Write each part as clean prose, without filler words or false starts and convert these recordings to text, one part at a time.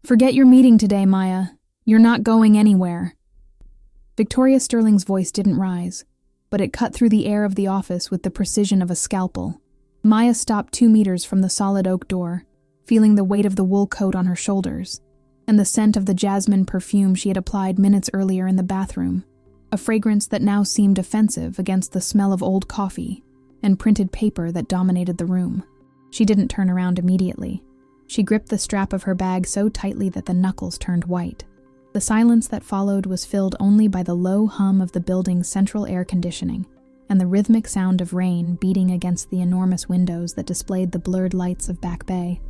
Forget your meeting today, Maya. You're not going anywhere. Victoria Sterling's voice didn't rise, but it cut through the air of the office with the precision of a scalpel. Maya stopped 2 meters from the solid oak door, feeling the weight of the wool coat on her shoulders, and the scent of the jasmine perfume she had applied minutes earlier in the bathroom, a fragrance that now seemed offensive against the smell of old coffee and printed paper that dominated the room. She didn't turn around immediately. She gripped the strap of her bag so tightly that the knuckles turned white. The silence that followed was filled only by the low hum of the building's central air conditioning and the rhythmic sound of rain beating against the enormous windows that displayed the blurred lights of Back Bay.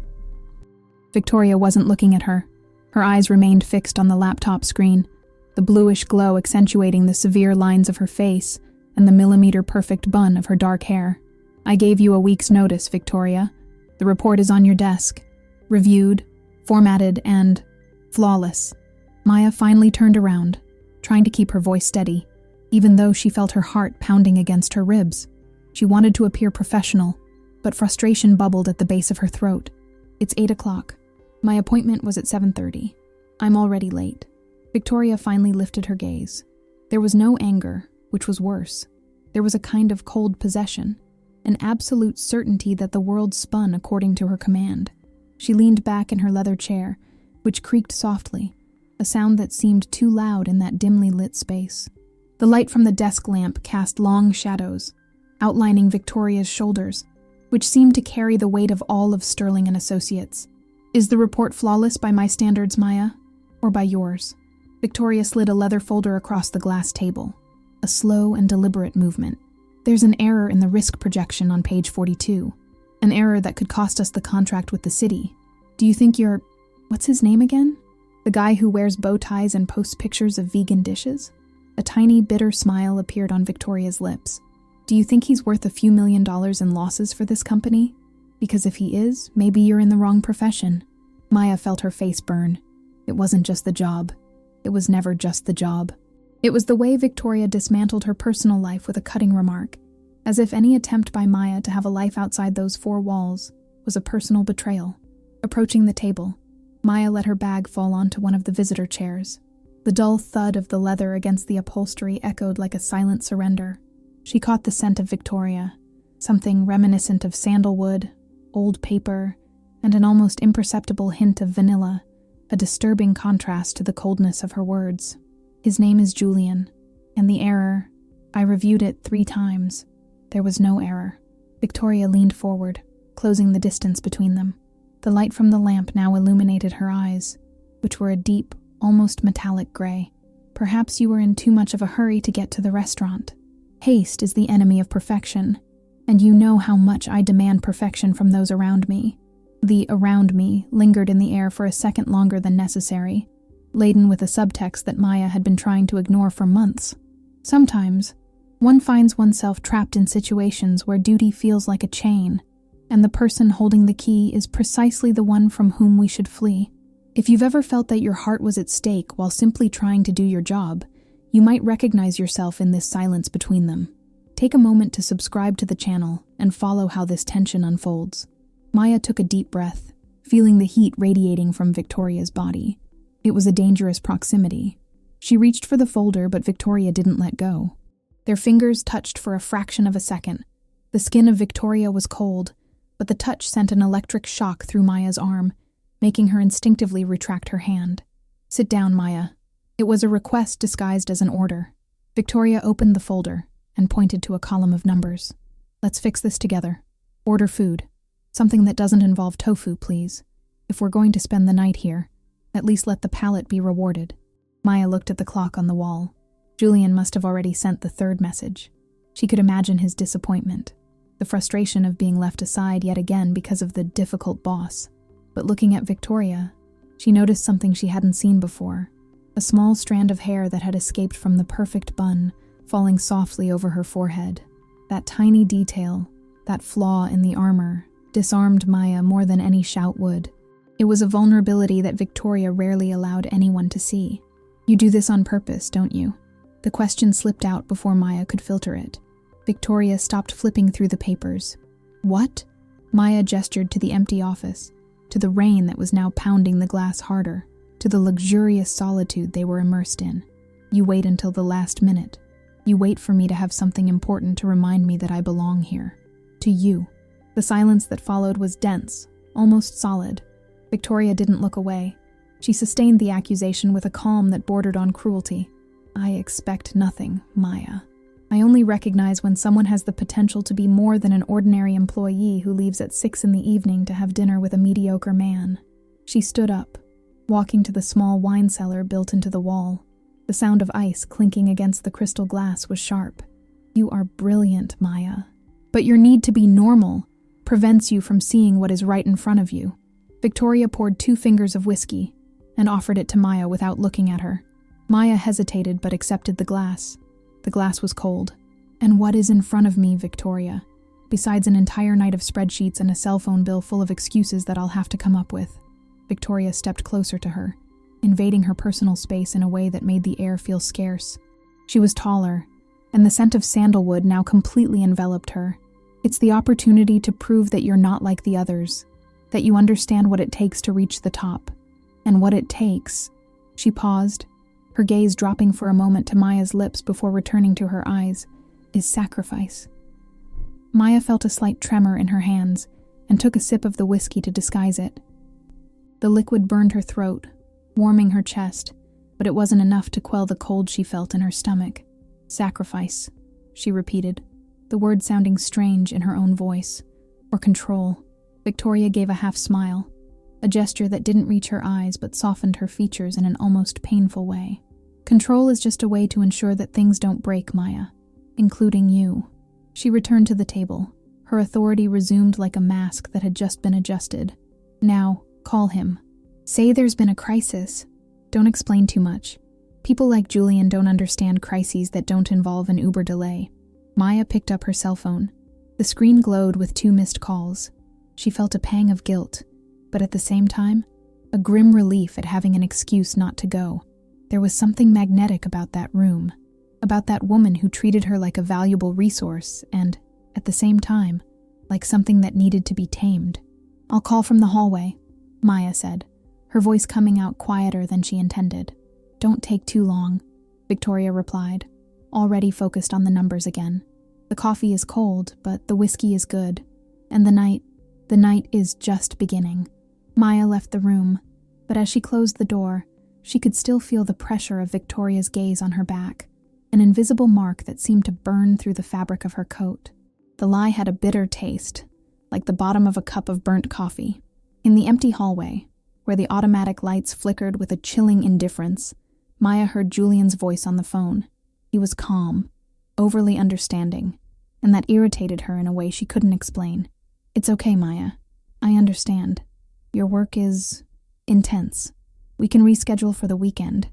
Victoria wasn't looking at her. Her eyes remained fixed on the laptop screen, the bluish glow accentuating the severe lines of her face and the millimeter-perfect bun of her dark hair. "I gave you a week's notice, Victoria. The report is on your desk. Reviewed, formatted, and flawless." Maya finally turned around, trying to keep her voice steady, even though she felt her heart pounding against her ribs. She wanted to appear professional, but frustration bubbled at the base of her throat. "It's 8 o'clock. My appointment was at 7:30. I'm already late." Victoria finally lifted her gaze. There was no anger, which was worse. There was a kind of cold possession, an absolute certainty that the world spun according to her command. She leaned back in her leather chair, which creaked softly, a sound that seemed too loud in that dimly lit space. The light from the desk lamp cast long shadows, outlining Victoria's shoulders, which seemed to carry the weight of all of Sterling and Associates. "Is the report flawless by my standards, Maya? Or by yours?" Victoria slid a leather folder across the glass table, a slow and deliberate movement. "There's an error in the risk projection on page 42. An error that could cost us the contract with the city. Do you think you're... what's his name again? The guy who wears bow ties and posts pictures of vegan dishes?" A tiny, bitter smile appeared on Victoria's lips. "Do you think he's worth a few $1,000,000 in losses for this company? Because if he is, maybe you're in the wrong profession." Maya felt her face burn. It wasn't just the job. It was never just the job. It was the way Victoria dismantled her personal life with a cutting remark, as if any attempt by Maya to have a life outside those 4 walls was a personal betrayal. Approaching the table, Maya let her bag fall onto one of the visitor chairs. The dull thud of the leather against the upholstery echoed like a silent surrender. She caught the scent of Victoria, something reminiscent of sandalwood, old paper, and an almost imperceptible hint of vanilla, a disturbing contrast to the coldness of her words. "His name is Julian, and the error, I reviewed it 3 times. There was no error." Victoria leaned forward, closing the distance between them. The light from the lamp now illuminated her eyes, which were a deep, almost metallic gray. "Perhaps you were in too much of a hurry to get to the restaurant. Haste is the enemy of perfection, and you know how much I demand perfection from those around me." The "around me" lingered in the air for a second longer than necessary, laden with a subtext that Maya had been trying to ignore for months. Sometimes, one finds oneself trapped in situations where duty feels like a chain, and the person holding the key is precisely the one from whom we should flee. If you've ever felt that your heart was at stake while simply trying to do your job, you might recognize yourself in this silence between them. Take a moment to subscribe to the channel and follow how this tension unfolds. Maya took a deep breath, feeling the heat radiating from Victoria's body. It was a dangerous proximity. She reached for the folder, but Victoria didn't let go. Their fingers touched for a fraction of a second. The skin of Victoria was cold, but the touch sent an electric shock through Maya's arm, making her instinctively retract her hand. "Sit down, Maya." It was a request disguised as an order. Victoria opened the folder and pointed to a column of numbers. "Let's fix this together. Order food. Something that doesn't involve tofu, please. If we're going to spend the night here, at least let the palate be rewarded." Maya looked at the clock on the wall. Julian must have already sent the 3rd message. She could imagine his disappointment, the frustration of being left aside yet again because of the difficult boss. But looking at Victoria, she noticed something she hadn't seen before, a small strand of hair that had escaped from the perfect bun, falling softly over her forehead. That tiny detail, that flaw in the armor, disarmed Maya more than any shout would. It was a vulnerability that Victoria rarely allowed anyone to see. "You do this on purpose, don't you?" The question slipped out before Maya could filter it. Victoria stopped flipping through the papers. "What?" Maya gestured to the empty office. to the rain that was now pounding the glass harder, to the luxurious solitude they were immersed in. You wait until the last minute. You wait for me to have something important to remind me that I belong here. To you. The silence that followed was dense, almost solid. Victoria didn't look away. She sustained the accusation with a calm that bordered on cruelty. I expect nothing, Maya. I only recognize when someone has the potential to be more than an ordinary employee who leaves at 6 p.m. to have dinner with a mediocre man. She stood up, walking to the small wine cellar built into the wall. The sound of ice clinking against the crystal glass was sharp. You are brilliant, Maya. But your need to be normal prevents you from seeing what is right in front of you. Victoria poured 2 fingers of whiskey and offered it to Maya without looking at her. Maya hesitated but accepted the glass. The glass was cold. And what is in front of me, Victoria? Besides an entire night of spreadsheets and a cell phone bill full of excuses that I'll have to come up with. Victoria stepped closer to her, invading her personal space in a way that made the air feel scarce. She was taller, and the scent of sandalwood now completely enveloped her. It's the opportunity to prove that you're not like the others, that you understand what it takes to reach the top. And what it takes. She paused, her gaze dropping for a moment to Maya's lips before returning to her eyes, is sacrifice. Maya felt a slight tremor in her hands and took a sip of the whiskey to disguise it. The liquid burned her throat, warming her chest, but it wasn't enough to quell the cold she felt in her stomach. Sacrifice, she repeated, the word sounding strange in her own voice. Or control. Victoria gave a half smile, a gesture that didn't reach her eyes but softened her features in an almost painful way. Control is just a way to ensure that things don't break, Maya, including you. She returned to the table, her authority resumed like a mask that had just been adjusted. Now, call him. Say there's been a crisis. Don't explain too much. People like Julian don't understand crises that don't involve an Uber delay. Maya picked up her cell phone. The screen glowed with 2 missed calls. She felt a pang of guilt, but at the same time, a grim relief at having an excuse not to go. There was something magnetic about that room, about that woman who treated her like a valuable resource and, at the same time, like something that needed to be tamed. I'll call from the hallway, Maya said, her voice coming out quieter than she intended. Don't take too long, Victoria replied, already focused on the numbers again. The coffee is cold, but the whiskey is good, and the night is just beginning. Maya left the room, but as she closed the door, she could still feel the pressure of Victoria's gaze on her back, an invisible mark that seemed to burn through the fabric of her coat. The lie had a bitter taste, like the bottom of a cup of burnt coffee. In the empty hallway, where the automatic lights flickered with a chilling indifference, Maya heard Julian's voice on the phone. He was calm, overly understanding, and that irritated her in a way she couldn't explain. It's okay, Maya. I understand. Your work is intense. We can reschedule for the weekend.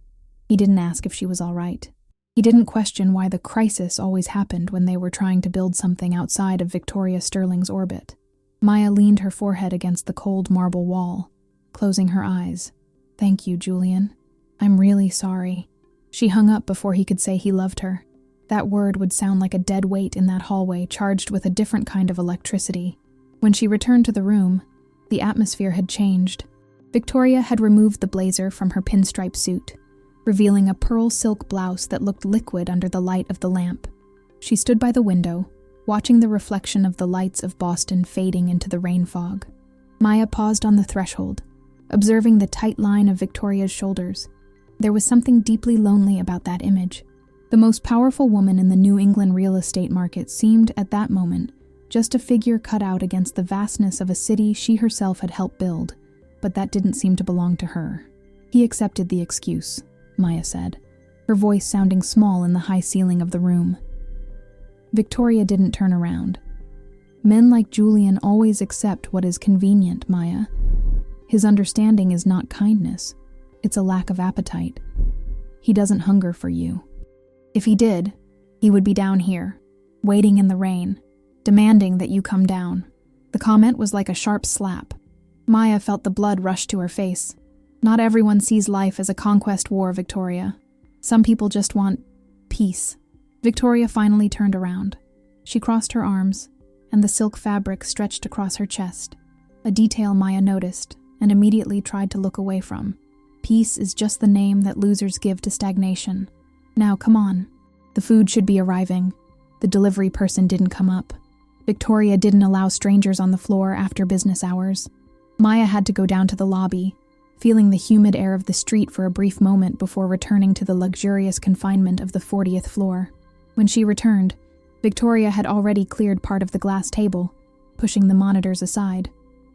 He didn't ask if she was all right. He didn't question why the crisis always happened when they were trying to build something outside of Victoria Sterling's orbit. Maya leaned her forehead against the cold marble wall, closing her eyes. Thank you, Julian. I'm really sorry. She hung up before he could say he loved her. That word would sound like a dead weight in that hallway charged with a different kind of electricity. When she returned to the room, the atmosphere had changed. Victoria had removed the blazer from her pinstripe suit, revealing a pearl silk blouse that looked liquid under the light of the lamp. She stood by the window, watching the reflection of the lights of Boston fading into the rain fog. Maya paused on the threshold, observing the tight line of Victoria's shoulders. There was something deeply lonely about that image. The most powerful woman in the New England real estate market seemed, at that moment, just a figure cut out against the vastness of a city she herself had helped build, but that didn't seem to belong to her. He accepted the excuse, Maya said, her voice sounding small in the high ceiling of the room. Victoria didn't turn around. Men like Julian always accept what is convenient, Maya. His understanding is not kindness. It's a lack of appetite. He doesn't hunger for you. If he did, he would be down here, waiting in the rain, demanding that you come down. The comment was like a sharp slap. Maya felt the blood rush to her face. Not everyone sees life as a conquest war, Victoria. Some people just want peace. Victoria finally turned around. She crossed her arms, and the silk fabric stretched across her chest, a detail Maya noticed and immediately tried to look away from. Peace is just the name that losers give to stagnation. Now, come on. The food should be arriving. The delivery person didn't come up. Victoria didn't allow strangers on the floor after business hours. Maya had to go down to the lobby, feeling the humid air of the street for a brief moment before returning to the luxurious confinement of the 40th floor. When she returned, Victoria had already cleared part of the glass table, pushing the monitors aside.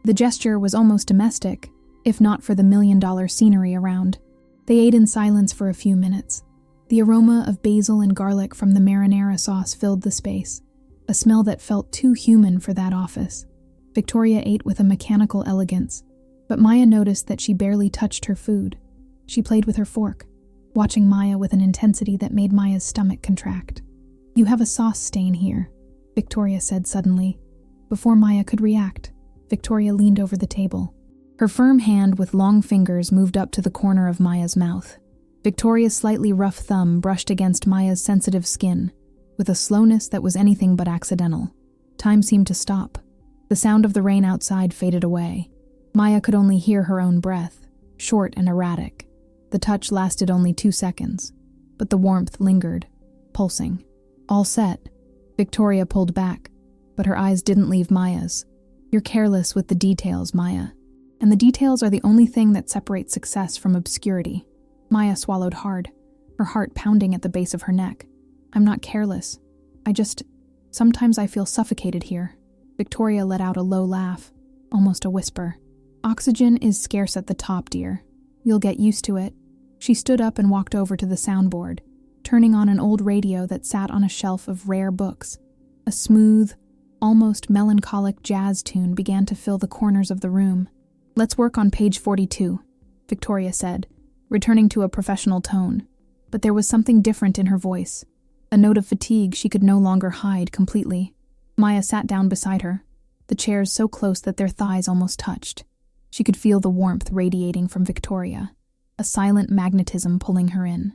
The gesture was almost domestic, if not for the million-dollar scenery around. They ate in silence for a few minutes. The aroma of basil and garlic from the marinara sauce filled the space, a smell that felt too human for that office. Victoria ate with a mechanical elegance, but Maya noticed that she barely touched her food. She played with her fork, watching Maya with an intensity that made Maya's stomach contract. "You have a sauce stain here," Victoria said suddenly. Before Maya could react, Victoria leaned over the table. Her firm hand with long fingers moved up to the corner of Maya's mouth. Victoria's slightly rough thumb brushed against Maya's sensitive skin, with a slowness that was anything but accidental. Time seemed to stop. The sound of the rain outside faded away. Maya could only hear her own breath, short and erratic. The touch lasted only 2 seconds, but the warmth lingered, pulsing. All set, Victoria pulled back, but her eyes didn't leave Maya's. "You're careless with the details, Maya. And the details are the only thing that separates success from obscurity." Maya swallowed hard, her heart pounding at the base of her neck. "I'm not careless. Sometimes I feel suffocated here." Victoria let out a low laugh, almost a whisper. "Oxygen is scarce at the top, dear. You'll get used to it." She stood up and walked over to the soundboard, turning on an old radio that sat on a shelf of rare books. A smooth, almost melancholic jazz tune began to fill the corners of the room. "Let's work on page 42, Victoria said, returning to a professional tone. But there was something different in her voice, a note of fatigue she could no longer hide completely. Maya sat down beside her, the chairs so close that their thighs almost touched. She could feel the warmth radiating from Victoria, a silent magnetism pulling her in.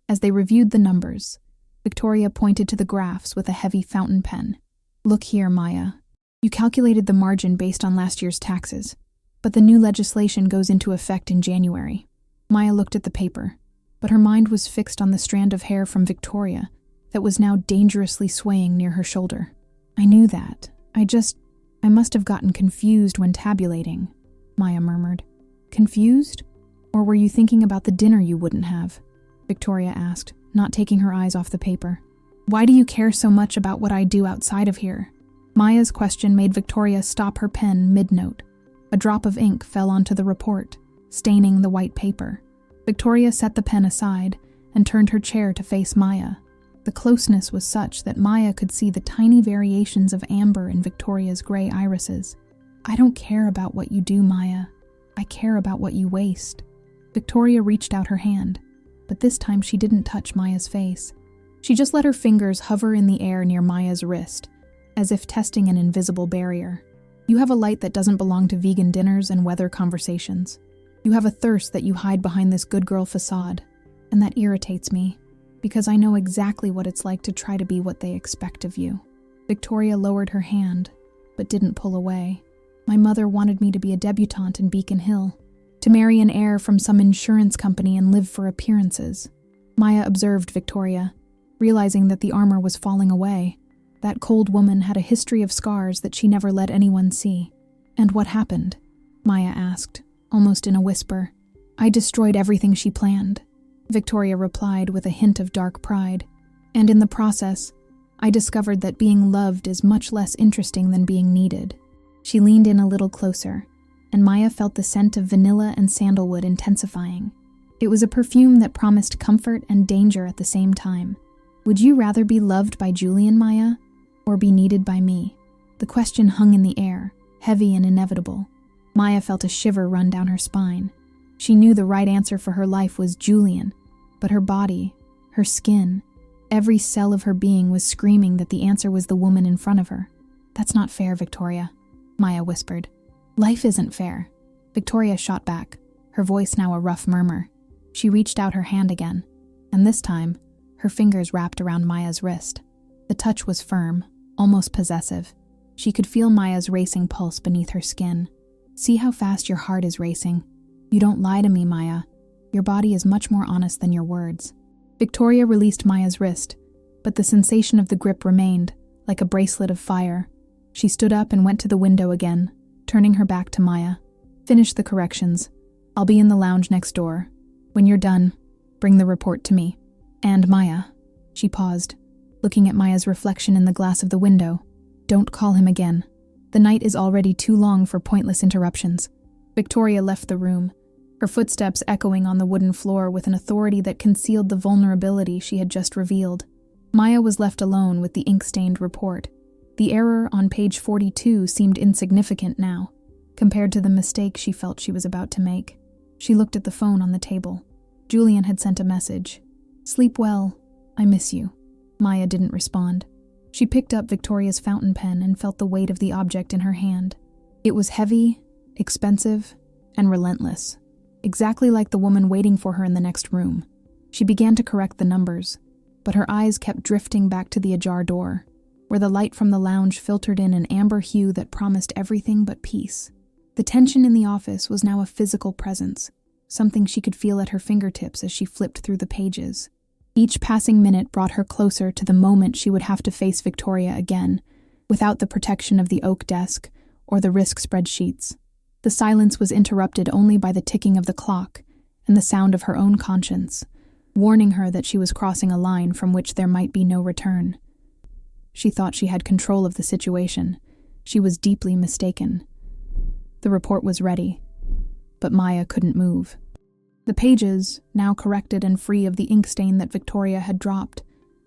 As they reviewed the numbers, Victoria pointed to the graphs with a heavy fountain pen. "Look here, Maya. You calculated the margin based on last year's taxes, but the new legislation goes into effect in January." Maya looked at the paper, but her mind was fixed on the strand of hair from Victoria that was now dangerously swaying near her shoulder. "I knew that. I must have gotten confused when tabulating," Maya murmured. "Confused? Or were you thinking about the dinner you wouldn't have?" Victoria asked, not taking her eyes off the paper. "Why do you care so much about what I do outside of here?" Maya's question made Victoria stop her pen mid-note. A drop of ink fell onto the report, staining the white paper. Victoria set the pen aside and turned her chair to face Maya. The closeness was such that Maya could see the tiny variations of amber in Victoria's gray irises. "I don't care about what you do, Maya. I care about what you waste." Victoria reached out her hand, but this time she didn't touch Maya's face. She just let her fingers hover in the air near Maya's wrist, as if testing an invisible barrier. "You have a light that doesn't belong to vegan dinners and weather conversations. You have a thirst that you hide behind this good girl facade, and that irritates me, because I know exactly what it's like to try to be what they expect of you." Victoria lowered her hand, but didn't pull away. "My mother wanted me to be a debutante in Beacon Hill, to marry an heir from some insurance company and live for appearances." Maya observed Victoria, realizing that the armor was falling away. That cold woman had a history of scars that she never let anyone see. "And what happened?" Maya asked, almost in a whisper. "I destroyed everything she planned," Victoria replied with a hint of dark pride. "And in the process, I discovered that being loved is much less interesting than being needed." She leaned in a little closer, and Maya felt the scent of vanilla and sandalwood intensifying. It was a perfume that promised comfort and danger at the same time. "Would you rather be loved by Julian, Maya, or be needed by me?" The question hung in the air, heavy and inevitable. Maya felt a shiver run down her spine. She knew the right answer for her life was Julian, but her body, her skin, every cell of her being was screaming that the answer was the woman in front of her. "That's not fair, Victoria," Maya whispered. "Life isn't fair." Victoria shot back, her voice now a rough murmur. She reached out her hand again, and this time, her fingers wrapped around Maya's wrist. The touch was firm, almost possessive. She could feel Maya's racing pulse beneath her skin. See how fast your heart is racing. You don't lie to me, Maya. Your body is much more honest than your words. Victoria released Maya's wrist, but the sensation of the grip remained, like a bracelet of fire. She stood up and went to the window again, turning her back to Maya. Finish the corrections. I'll be in the lounge next door. When you're done, bring the report to me. And Maya. She paused, looking at Maya's reflection in the glass of the window. Don't call him again. The night is already too long for pointless interruptions. Victoria left the room, her footsteps echoing on the wooden floor with an authority that concealed the vulnerability she had just revealed. Maya was left alone with the ink-stained report. The error on page 42 seemed insignificant now, compared to the mistake she felt she was about to make. She looked at the phone on the table. Julian had sent a message. "Sleep well. I miss you." Maya didn't respond. She picked up Victoria's fountain pen and felt the weight of the object in her hand. It was heavy, expensive, and relentless, exactly like the woman waiting for her in the next room. She began to correct the numbers, but her eyes kept drifting back to the ajar door, where the light from the lounge filtered in an amber hue that promised everything but peace. The tension in the office was now a physical presence, something she could feel at her fingertips as she flipped through the pages. Each passing minute brought her closer to the moment she would have to face Victoria again, without the protection of the oak desk or the risk spreadsheets. The silence was interrupted only by the ticking of the clock and the sound of her own conscience, warning her that she was crossing a line from which there might be no return. She thought she had control of the situation. She was deeply mistaken. The report was ready, but Maya couldn't move. The pages, now corrected and free of the ink stain that Victoria had dropped,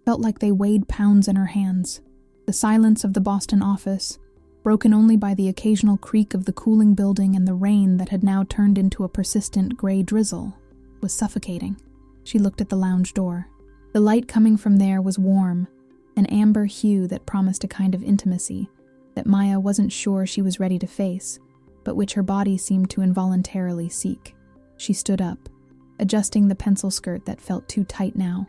felt like they weighed pounds in her hands. The silence of the Boston office, broken only by the occasional creak of the cooling building and the rain that had now turned into a persistent gray drizzle, was suffocating. She looked at the lounge door. The light coming from there was warm, an amber hue that promised a kind of intimacy that Maya wasn't sure she was ready to face, but which her body seemed to involuntarily seek. She stood up, adjusting the pencil skirt that felt too tight now,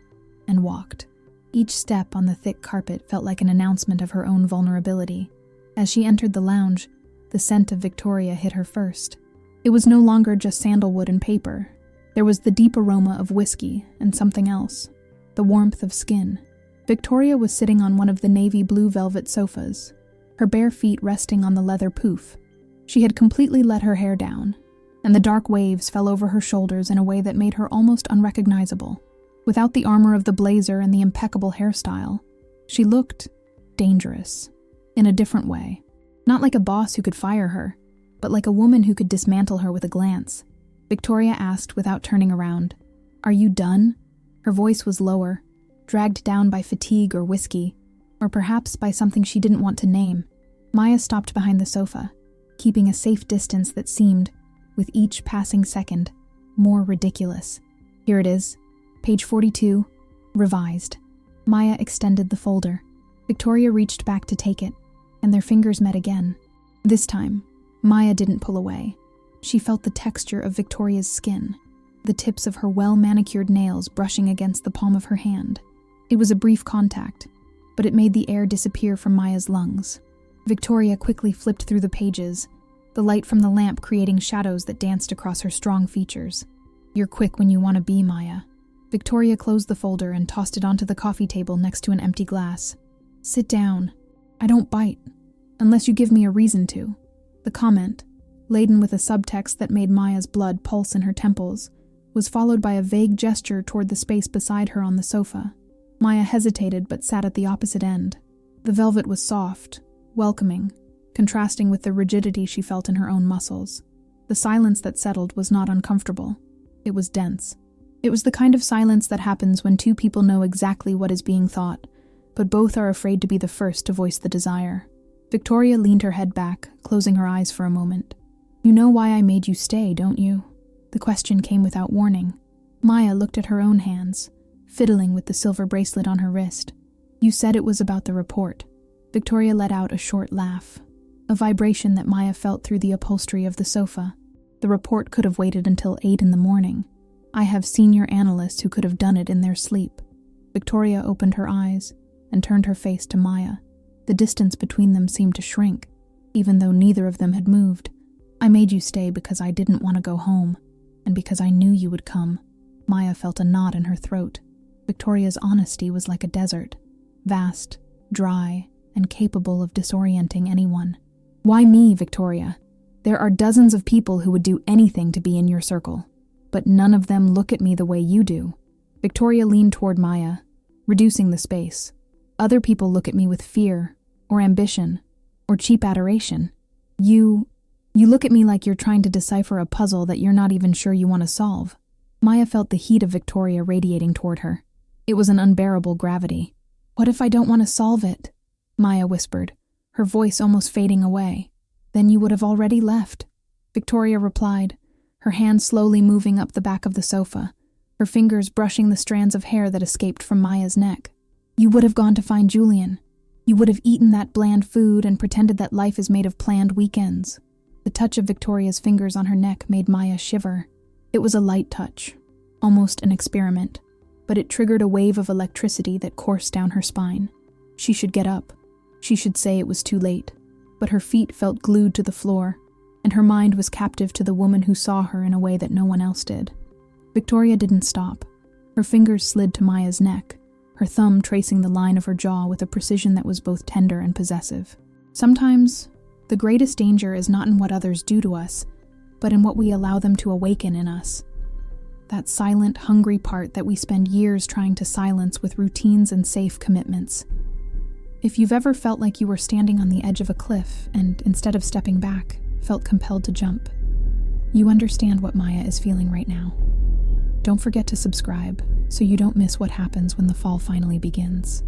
and walked. Each step on the thick carpet felt like an announcement of her own vulnerability. As she entered the lounge, the scent of Victoria hit her first. It was no longer just sandalwood and paper. There was the deep aroma of whiskey and something else, the warmth of skin. Victoria was sitting on one of the navy blue velvet sofas, her bare feet resting on the leather poof. She had completely let her hair down, and the dark waves fell over her shoulders in a way that made her almost unrecognizable. Without the armor of the blazer and the impeccable hairstyle, she looked dangerous, in a different way. Not like a boss who could fire her, but like a woman who could dismantle her with a glance. Victoria asked without turning around, "Are you done?" Her voice was lower, dragged down by fatigue or whiskey, or perhaps by something she didn't want to name. Maya stopped behind the sofa, keeping a safe distance that seemed, with each passing second, more ridiculous. "Here it is. Page 42, revised." Maya extended the folder. Victoria reached back to take it, and their fingers met again. This time, Maya didn't pull away. She felt the texture of Victoria's skin, the tips of her well-manicured nails brushing against the palm of her hand. It was a brief contact, but it made the air disappear from Maya's lungs. Victoria quickly flipped through the pages, the light from the lamp creating shadows that danced across her strong features. "You're quick when you want to be, Maya." Victoria closed the folder and tossed it onto the coffee table next to an empty glass. "Sit down. I don't bite, unless you give me a reason to." The comment, laden with a subtext that made Maya's blood pulse in her temples, was followed by a vague gesture toward the space beside her on the sofa. Maya hesitated but sat at the opposite end. The velvet was soft, welcoming, contrasting with the rigidity she felt in her own muscles. The silence that settled was not uncomfortable. It was dense. It was the kind of silence that happens when two people know exactly what is being thought, but both are afraid to be the first to voice the desire. Victoria leaned her head back, closing her eyes for a moment. "You know why I made you stay, don't you?" The question came without warning. Maya looked at her own hands, fiddling with the silver bracelet on her wrist. "You said it was about the report." Victoria let out a short laugh, a vibration that Maya felt through the upholstery of the sofa. The report could have waited until 8 in the morning. I have senior analysts who could have done it in their sleep. Victoria opened her eyes and turned her face to Maya. The distance between them seemed to shrink, even though neither of them had moved. I made you stay because I didn't want to go home, and because I knew you would come. Maya felt a knot in her throat. Victoria's honesty was like a desert, vast, dry, and capable of disorienting anyone. Why me, Victoria? There are dozens of people who would do anything to be in your circle, but none of them look at me the way you do. Victoria leaned toward Maya, reducing the space. Other people look at me with fear, or ambition, or cheap adoration. You look at me like you're trying to decipher a puzzle that you're not even sure you want to solve. Maya felt the heat of Victoria radiating toward her. It was an unbearable gravity. What if I don't want to solve it? Maya whispered, her voice almost fading away. Then you would have already left. Victoria replied, her hand slowly moving up the back of the sofa, her fingers brushing the strands of hair that escaped from Maya's neck. You would have gone to find Julian. You would have eaten that bland food and pretended that life is made of planned weekends. The touch of Victoria's fingers on her neck made Maya shiver. It was a light touch, almost an experiment, but it triggered a wave of electricity that coursed down her spine. She should get up. She should say it was too late, but her feet felt glued to the floor, and her mind was captive to the woman who saw her in a way that no one else did. Victoria didn't stop. Her fingers slid to Maya's neck, her thumb tracing the line of her jaw with a precision that was both tender and possessive. Sometimes, the greatest danger is not in what others do to us, but in what we allow them to awaken in us. That silent, hungry part that we spend years trying to silence with routines and safe commitments. If you've ever felt like you were standing on the edge of a cliff and, instead of stepping back, felt compelled to jump, you understand what Maya is feeling right now. Don't forget to subscribe so you don't miss what happens when the fall finally begins.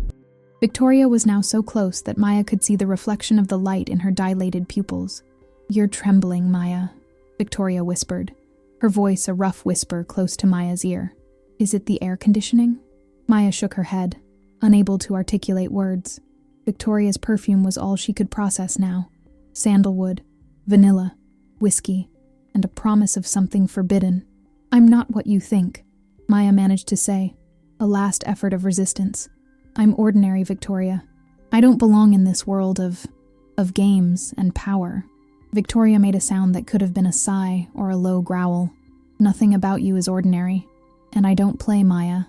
Victoria was now so close that Maya could see the reflection of the light in her dilated pupils. You're trembling, Maya, Victoria whispered, her voice a rough whisper close to Maya's ear. Is it the air conditioning? Maya shook her head, unable to articulate words. Victoria's perfume was all she could process now. Sandalwood, vanilla, whiskey, and a promise of something forbidden. I'm not what you think, Maya managed to say, a last effort of resistance. I'm ordinary, Victoria. I don't belong in this world of games and power. Victoria made a sound that could have been a sigh or a low growl. Nothing about you is ordinary. And I don't play, Maya.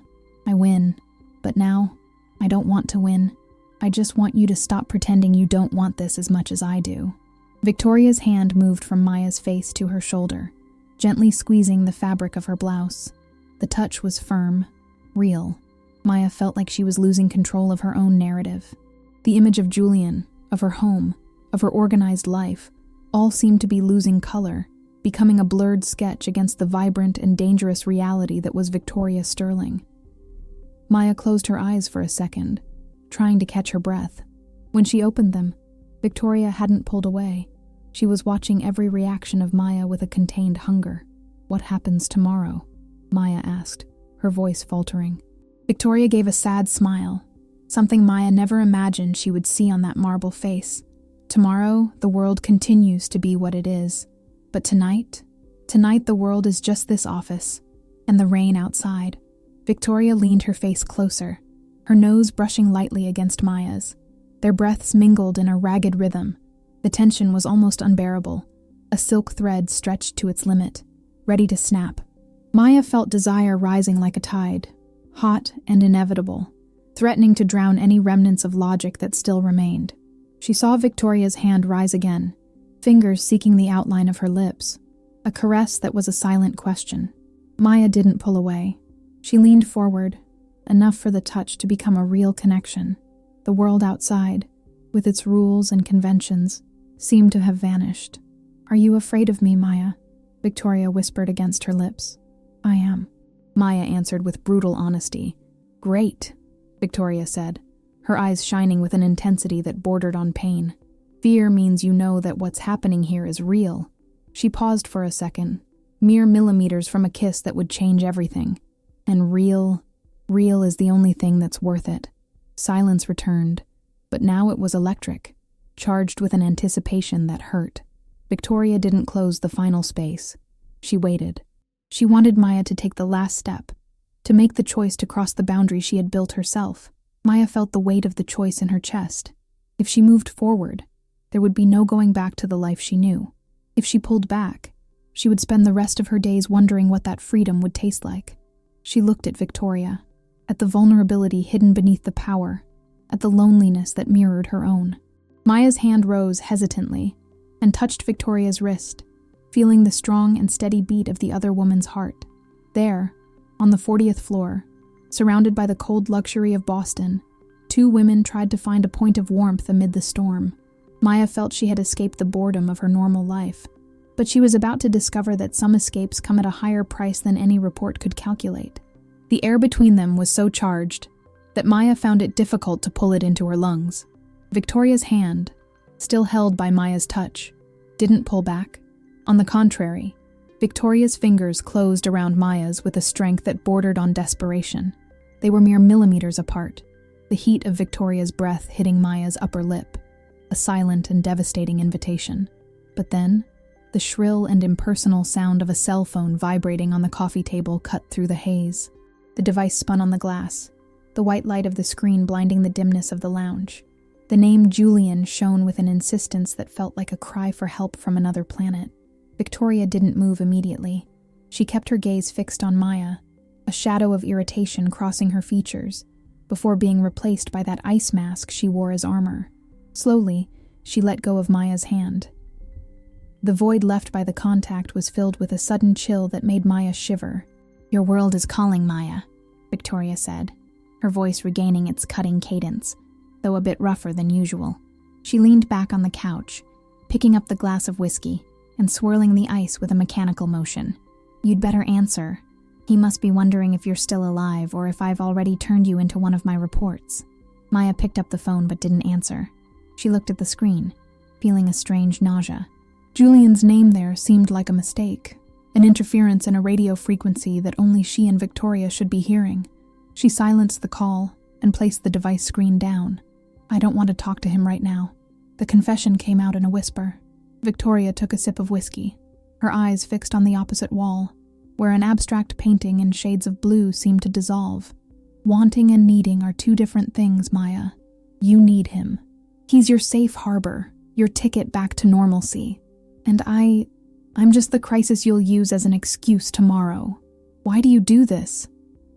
I win. But now, I don't want to win. I just want you to stop pretending you don't want this as much as I do. Victoria's hand moved from Maya's face to her shoulder, gently squeezing the fabric of her blouse. The touch was firm, real. Maya felt like she was losing control of her own narrative. The image of Julian, of her home, of her organized life, all seemed to be losing color, becoming a blurred sketch against the vibrant and dangerous reality that was Victoria Sterling. Maya closed her eyes for a second, trying to catch her breath. When she opened them, Victoria hadn't pulled away. She was watching every reaction of Maya with a contained hunger. What happens tomorrow? Maya asked, her voice faltering. Victoria gave a sad smile, something Maya never imagined she would see on that marble face. Tomorrow, the world continues to be what it is. But tonight the world is just this office, and the rain outside. Victoria leaned her face closer, her nose brushing lightly against Maya's. Their breaths mingled in a ragged rhythm. The tension was almost unbearable, a silk thread stretched to its limit, ready to snap. Maya felt desire rising like a tide, hot and inevitable, threatening to drown any remnants of logic that still remained. She saw Victoria's hand rise again, fingers seeking the outline of her lips, a caress that was a silent question. Maya didn't pull away. She leaned forward, enough for the touch to become a real connection. The world outside, with its rules and conventions, seemed to have vanished. Are you afraid of me, Maya? Victoria whispered against her lips. I am, Maya answered with brutal honesty. Great, Victoria said, her eyes shining with an intensity that bordered on pain. Fear means you know that what's happening here is real. She paused for a second, mere millimeters from a kiss that would change everything. And real is the only thing that's worth it. Silence returned, but now it was electric, charged with an anticipation that hurt. Victoria didn't close the final space. She waited. She wanted Maya to take the last step, to make the choice to cross the boundary she had built herself. Maya felt the weight of the choice in her chest. If she moved forward, there would be no going back to the life she knew. If she pulled back, she would spend the rest of her days wondering what that freedom would taste like. She looked at Victoria, at the vulnerability hidden beneath the power, at the loneliness that mirrored her own. Maya's hand rose hesitantly and touched Victoria's wrist, feeling the strong and steady beat of the other woman's heart. There, on the 40th floor, surrounded by the cold luxury of Boston, two women tried to find a point of warmth amid the storm. Maya felt she had escaped the boredom of her normal life, but she was about to discover that some escapes come at a higher price than any report could calculate. The air between them was so charged that Maya found it difficult to pull it into her lungs. Victoria's hand, still held by Maya's touch, didn't pull back. On the contrary, Victoria's fingers closed around Maya's with a strength that bordered on desperation. They were mere millimeters apart, the heat of Victoria's breath hitting Maya's upper lip, a silent and devastating invitation. But then, the shrill and impersonal sound of a cell phone vibrating on the coffee table cut through the haze. The device spun on the glass, the white light of the screen blinding the dimness of the lounge. The name Julian shone with an insistence that felt like a cry for help from another planet. Victoria didn't move immediately. She kept her gaze fixed on Maya, a shadow of irritation crossing her features, before being replaced by that ice mask she wore as armor. Slowly, she let go of Maya's hand. The void left by the contact was filled with a sudden chill that made Maya shiver. "Your world is calling, Maya," Victoria said, her voice regaining its cutting cadence, though a bit rougher than usual. She leaned back on the couch, picking up the glass of whiskey and swirling the ice with a mechanical motion. "You'd better answer. He must be wondering if you're still alive or if I've already turned you into one of my reports." Maya picked up the phone but didn't answer. She looked at the screen, feeling a strange nausea. Julian's name there seemed like a mistake, an interference in a radio frequency that only she and Victoria should be hearing. She silenced the call and placed the device screen down. "I don't want to talk to him right now." The confession came out in a whisper. Victoria took a sip of whiskey, her eyes fixed on the opposite wall, where an abstract painting in shades of blue seemed to dissolve. "Wanting and needing are two different things, Maya. You need him. He's your safe harbor, your ticket back to normalcy. And I'm just the crisis you'll use as an excuse tomorrow. Why do you do this?"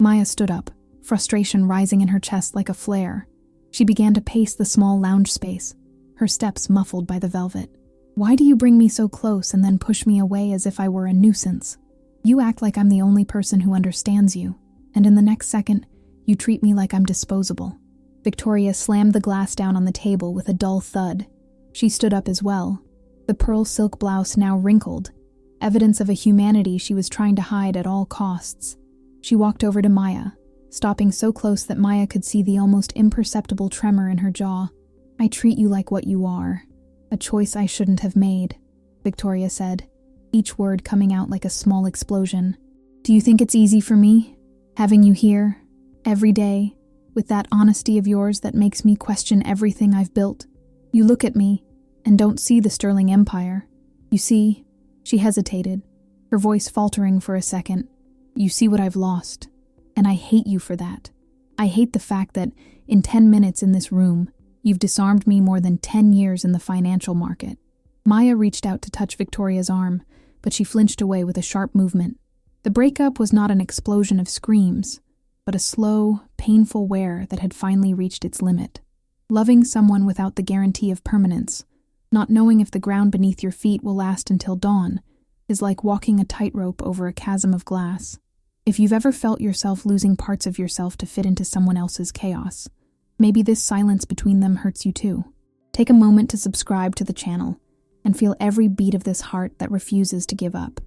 Maya stood up, frustration rising in her chest like a flare. She began to pace the small lounge space, her steps muffled by the velvet. "Why do you bring me so close and then push me away as if I were a nuisance? You act like I'm the only person who understands you, and in the next second, you treat me like I'm disposable." Victoria slammed the glass down on the table with a dull thud. She stood up as well, the pearl silk blouse now wrinkled, evidence of a humanity she was trying to hide at all costs. She walked over to Maya, stopping so close that Maya could see the almost imperceptible tremor in her jaw. "I treat you like what you are, a choice I shouldn't have made," Victoria said, each word coming out like a small explosion. "Do you think it's easy for me, having you here, every day, with that honesty of yours that makes me question everything I've built? You look at me and don't see the Sterling Empire. You see," she hesitated, her voice faltering for a second, "you see what I've lost, and I hate you for that. I hate the fact that, in 10 minutes in this room, you've disarmed me more than 10 years in the financial market." Maya reached out to touch Victoria's arm, but she flinched away with a sharp movement. The breakup was not an explosion of screams, but a slow, painful wear that had finally reached its limit. Loving someone without the guarantee of permanence, not knowing if the ground beneath your feet will last until dawn, is like walking a tightrope over a chasm of glass. If you've ever felt yourself losing parts of yourself to fit into someone else's chaos, maybe this silence between them hurts you too. Take a moment to subscribe to the channel and feel every beat of this heart that refuses to give up.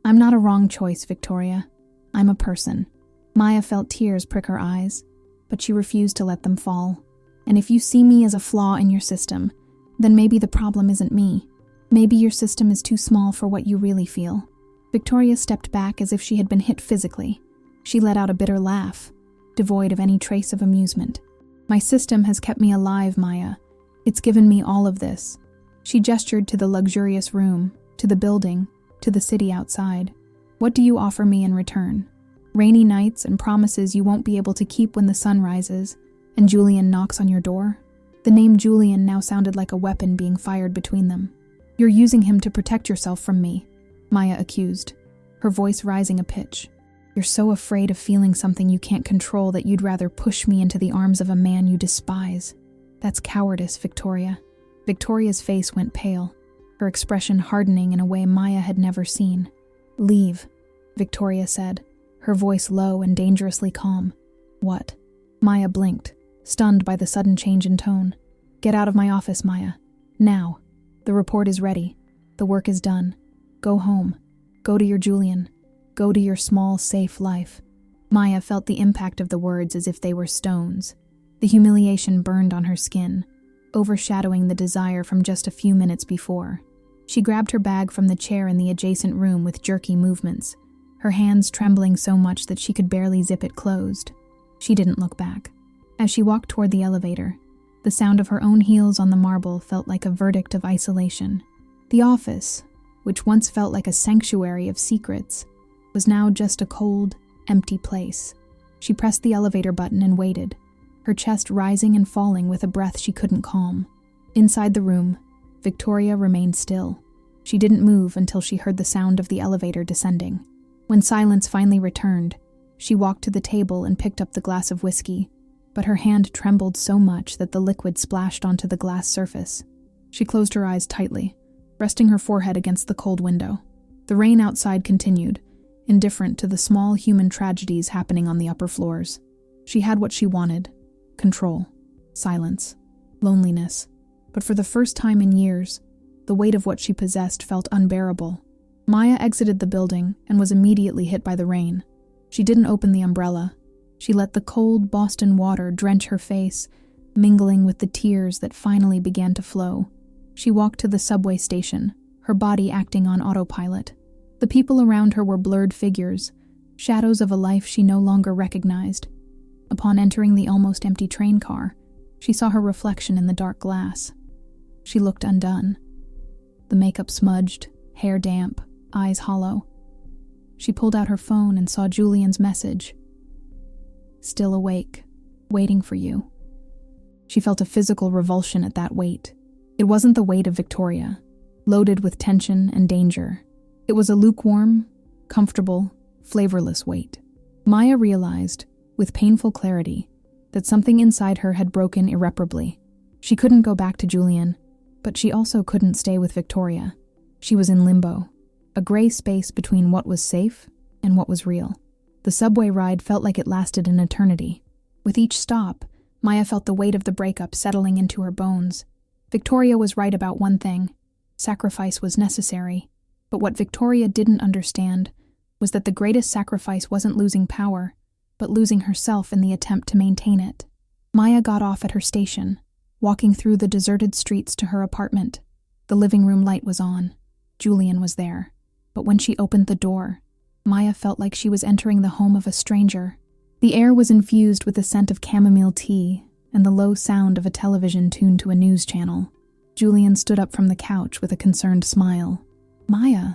I'm not a wrong choice, Victoria. I'm a person. Maya felt tears prick her eyes, but she refused to let them fall. And if you see me as a flaw in your system, then maybe the problem isn't me. Maybe your system is too small for what you really feel. Victoria stepped back as if she had been hit physically. She let out a bitter laugh, devoid of any trace of amusement. "My system has kept me alive, Maya. It's given me all of this." She gestured to the luxurious room, to the building, to the city outside. "What do you offer me in return? Rainy nights and promises you won't be able to keep when the sun rises, and Julian knocks on your door?" The name Julian now sounded like a weapon being fired between them. You're using him to protect yourself from me, Maya accused, her voice rising a pitch. You're so afraid of feeling something you can't control that you'd rather push me into the arms of a man you despise. That's cowardice, Victoria. Victoria's face went pale, her expression hardening in a way Maya had never seen. Leave, Victoria said, her voice low and dangerously calm. What? Maya blinked, stunned by the sudden change in tone. Get out of my office, Maya. Now. The report is ready. The work is done. Go home. Go to your Julian. Go to your small, safe life. Maya felt the impact of the words as if they were stones. The humiliation burned on her skin, overshadowing the desire from just a few minutes before. She grabbed her bag from the chair in the adjacent room with jerky movements, her hands trembling so much that she could barely zip it closed. She didn't look back. As she walked toward the elevator, the sound of her own heels on the marble felt like a verdict of isolation. The office, which once felt like a sanctuary of secrets, was now just a cold, empty place. She pressed the elevator button and waited, her chest rising and falling with a breath she couldn't calm. Inside the room, Victoria remained still. She didn't move until she heard the sound of the elevator descending. When silence finally returned, she walked to the table and picked up the glass of whiskey, but her hand trembled so much that the liquid splashed onto the glass surface. She closed her eyes tightly, resting her forehead against the cold window. The rain outside continued, indifferent to the small human tragedies happening on the upper floors. She had what she wanted: control, silence, loneliness. But for the first time in years, the weight of what she possessed felt unbearable. Maya exited the building and was immediately hit by the rain. She didn't open the umbrella. She let the cold Boston water drench her face, mingling with the tears that finally began to flow. She walked to the subway station, her body acting on autopilot. The people around her were blurred figures, shadows of a life she no longer recognized. Upon entering the almost empty train car, she saw her reflection in the dark glass. She looked undone. The makeup smudged, hair damp, eyes hollow. She pulled out her phone and saw Julian's message. Still awake, waiting for you. She felt a physical revulsion at that weight. It wasn't the weight of Victoria, loaded with tension and danger. It was a lukewarm, comfortable, flavorless weight. Maya realized, with painful clarity, that something inside her had broken irreparably. She couldn't go back to Julian, but she also couldn't stay with Victoria. She was in limbo, a gray space between what was safe and what was real. The subway ride felt like it lasted an eternity. With each stop, Maya felt the weight of the breakup settling into her bones. Victoria was right about one thing: sacrifice was necessary. But what Victoria didn't understand was that the greatest sacrifice wasn't losing power, but losing herself in the attempt to maintain it. Maya got off at her station, walking through the deserted streets to her apartment. The living room light was on. Julian was there. But when she opened the door, Maya felt like she was entering the home of a stranger. The air was infused with the scent of chamomile tea and the low sound of a television tuned to a news channel. Julian stood up from the couch with a concerned smile. Maya,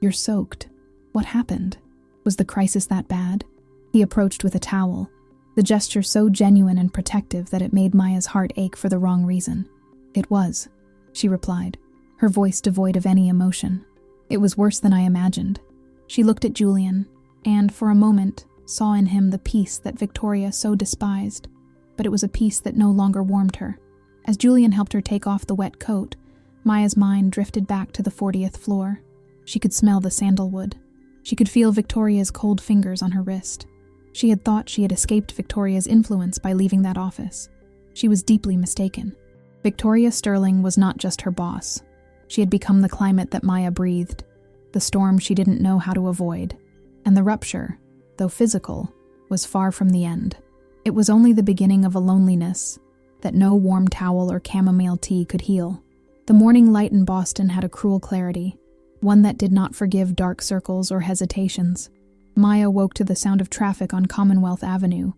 you're soaked. What happened? Was the crisis that bad? He approached with a towel, the gesture so genuine and protective that it made Maya's heart ache for the wrong reason. It was, she replied, her voice devoid of any emotion. It was worse than I imagined. She looked at Julian, and for a moment saw in him the peace that Victoria so despised, but it was a peace that no longer warmed her. As Julian helped her take off the wet coat, Maya's mind drifted back to the 40th floor. She could smell the sandalwood. She could feel Victoria's cold fingers on her wrist. She had thought she had escaped Victoria's influence by leaving that office. She was deeply mistaken. Victoria Sterling was not just her boss. She had become the climate that Maya breathed, the storm she didn't know how to avoid. And the rupture, though physical, was far from the end. It was only the beginning of a loneliness that no warm towel or chamomile tea could heal. The morning light in Boston had a cruel clarity, one that did not forgive dark circles or hesitations. Maya woke to the sound of traffic on Commonwealth Avenue,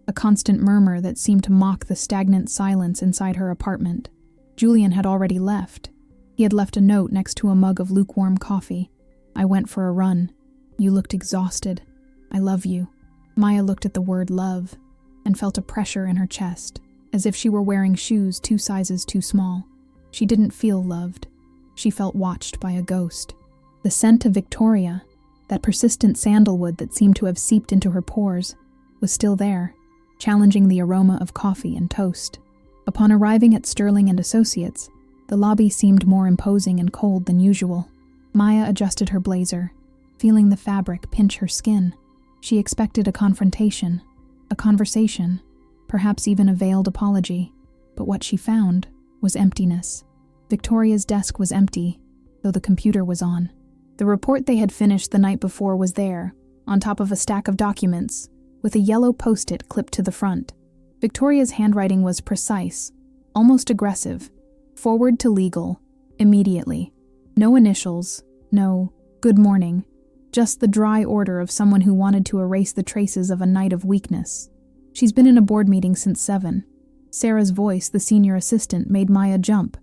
a constant murmur that seemed to mock the stagnant silence inside her apartment. Julian had already left. He had left a note next to a mug of lukewarm coffee. I went for a run. You looked exhausted. I love you. Maya looked at the word love and felt a pressure in her chest, as if she were wearing shoes 2 sizes too small. She didn't feel loved. She felt watched by a ghost. The scent of Victoria, that persistent sandalwood that seemed to have seeped into her pores, was still there, challenging the aroma of coffee and toast. Upon arriving at Sterling and Associates, the lobby seemed more imposing and cold than usual. Maya adjusted her blazer, feeling the fabric pinch her skin. She expected a confrontation, a conversation, perhaps even a veiled apology, but what she found was emptiness. Victoria's desk was empty, though the computer was on. The report they had finished the night before was there, on top of a stack of documents, with a yellow post-it clipped to the front. Victoria's handwriting was precise, almost aggressive. Forward to legal, immediately. No initials, no good morning, just the dry order of someone who wanted to erase the traces of a night of weakness. She's been in a board meeting since 7. Sarah's voice, the senior assistant, made Maya jump.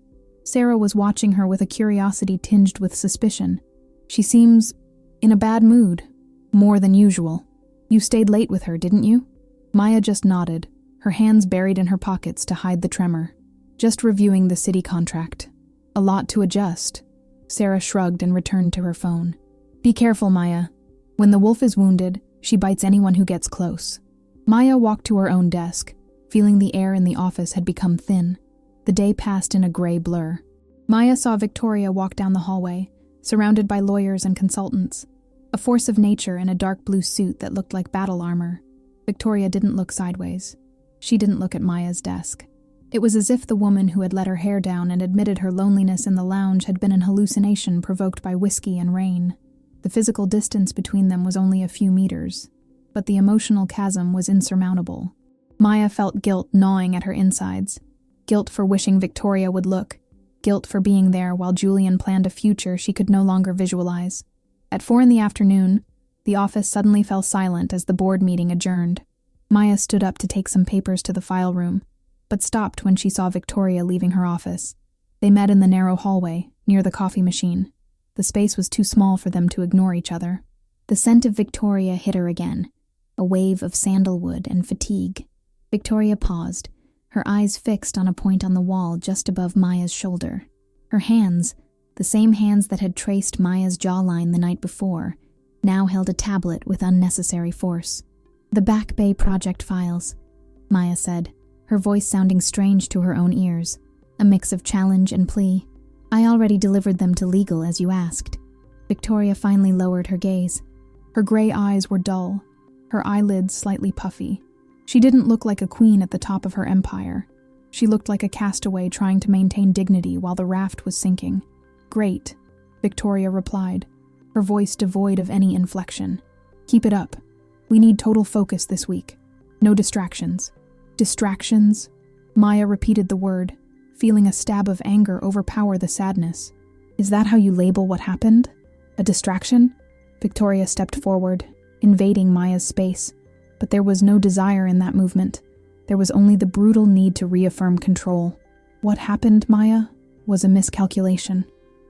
Sarah was watching her with a curiosity tinged with suspicion. She seems in a bad mood, more than usual. You stayed late with her, didn't you? Maya just nodded, her hands buried in her pockets to hide the tremor. Just reviewing the city contract. A lot to adjust. Sarah shrugged and returned to her phone. Be careful, Maya. When the wolf is wounded, she bites anyone who gets close. Maya walked to her own desk, feeling the air in the office had become thin. The day passed in a gray blur. Maya saw Victoria walk down the hallway, surrounded by lawyers and consultants. A force of nature in a dark blue suit that looked like battle armor. Victoria didn't look sideways. She didn't look at Maya's desk. It was as if the woman who had let her hair down and admitted her loneliness in the lounge had been an hallucination provoked by whiskey and rain. The physical distance between them was only a few meters, but the emotional chasm was insurmountable. Maya felt guilt gnawing at her insides. Guilt for wishing Victoria would look. Guilt for being there while Julian planned a future she could no longer visualize. At 4 p.m, the office suddenly fell silent as the board meeting adjourned. Maya stood up to take some papers to the file room, but stopped when she saw Victoria leaving her office. They met in the narrow hallway, near the coffee machine. The space was too small for them to ignore each other. The scent of Victoria hit her again, a wave of sandalwood and fatigue. Victoria paused, her eyes fixed on a point on the wall just above Maya's shoulder. Her hands, the same hands that had traced Maya's jawline the night before, now held a tablet with unnecessary force. The Back Bay project files, Maya said, her voice sounding strange to her own ears, a mix of challenge and plea. I already delivered them to legal as you asked. Victoria finally lowered her gaze. Her gray eyes were dull, her eyelids slightly puffy. She didn't look like a queen at the top of her empire. She looked like a castaway trying to maintain dignity while the raft was sinking. Great, Victoria replied, her voice devoid of any inflection. Keep it up. We need total focus this week. No distractions. Distractions? Maya repeated the word, feeling a stab of anger overpower the sadness. Is that how you label what happened? A distraction? Victoria stepped forward, invading Maya's space, but there was no desire in that movement. There was only the brutal need to reaffirm control. What happened, Maya, was a miscalculation.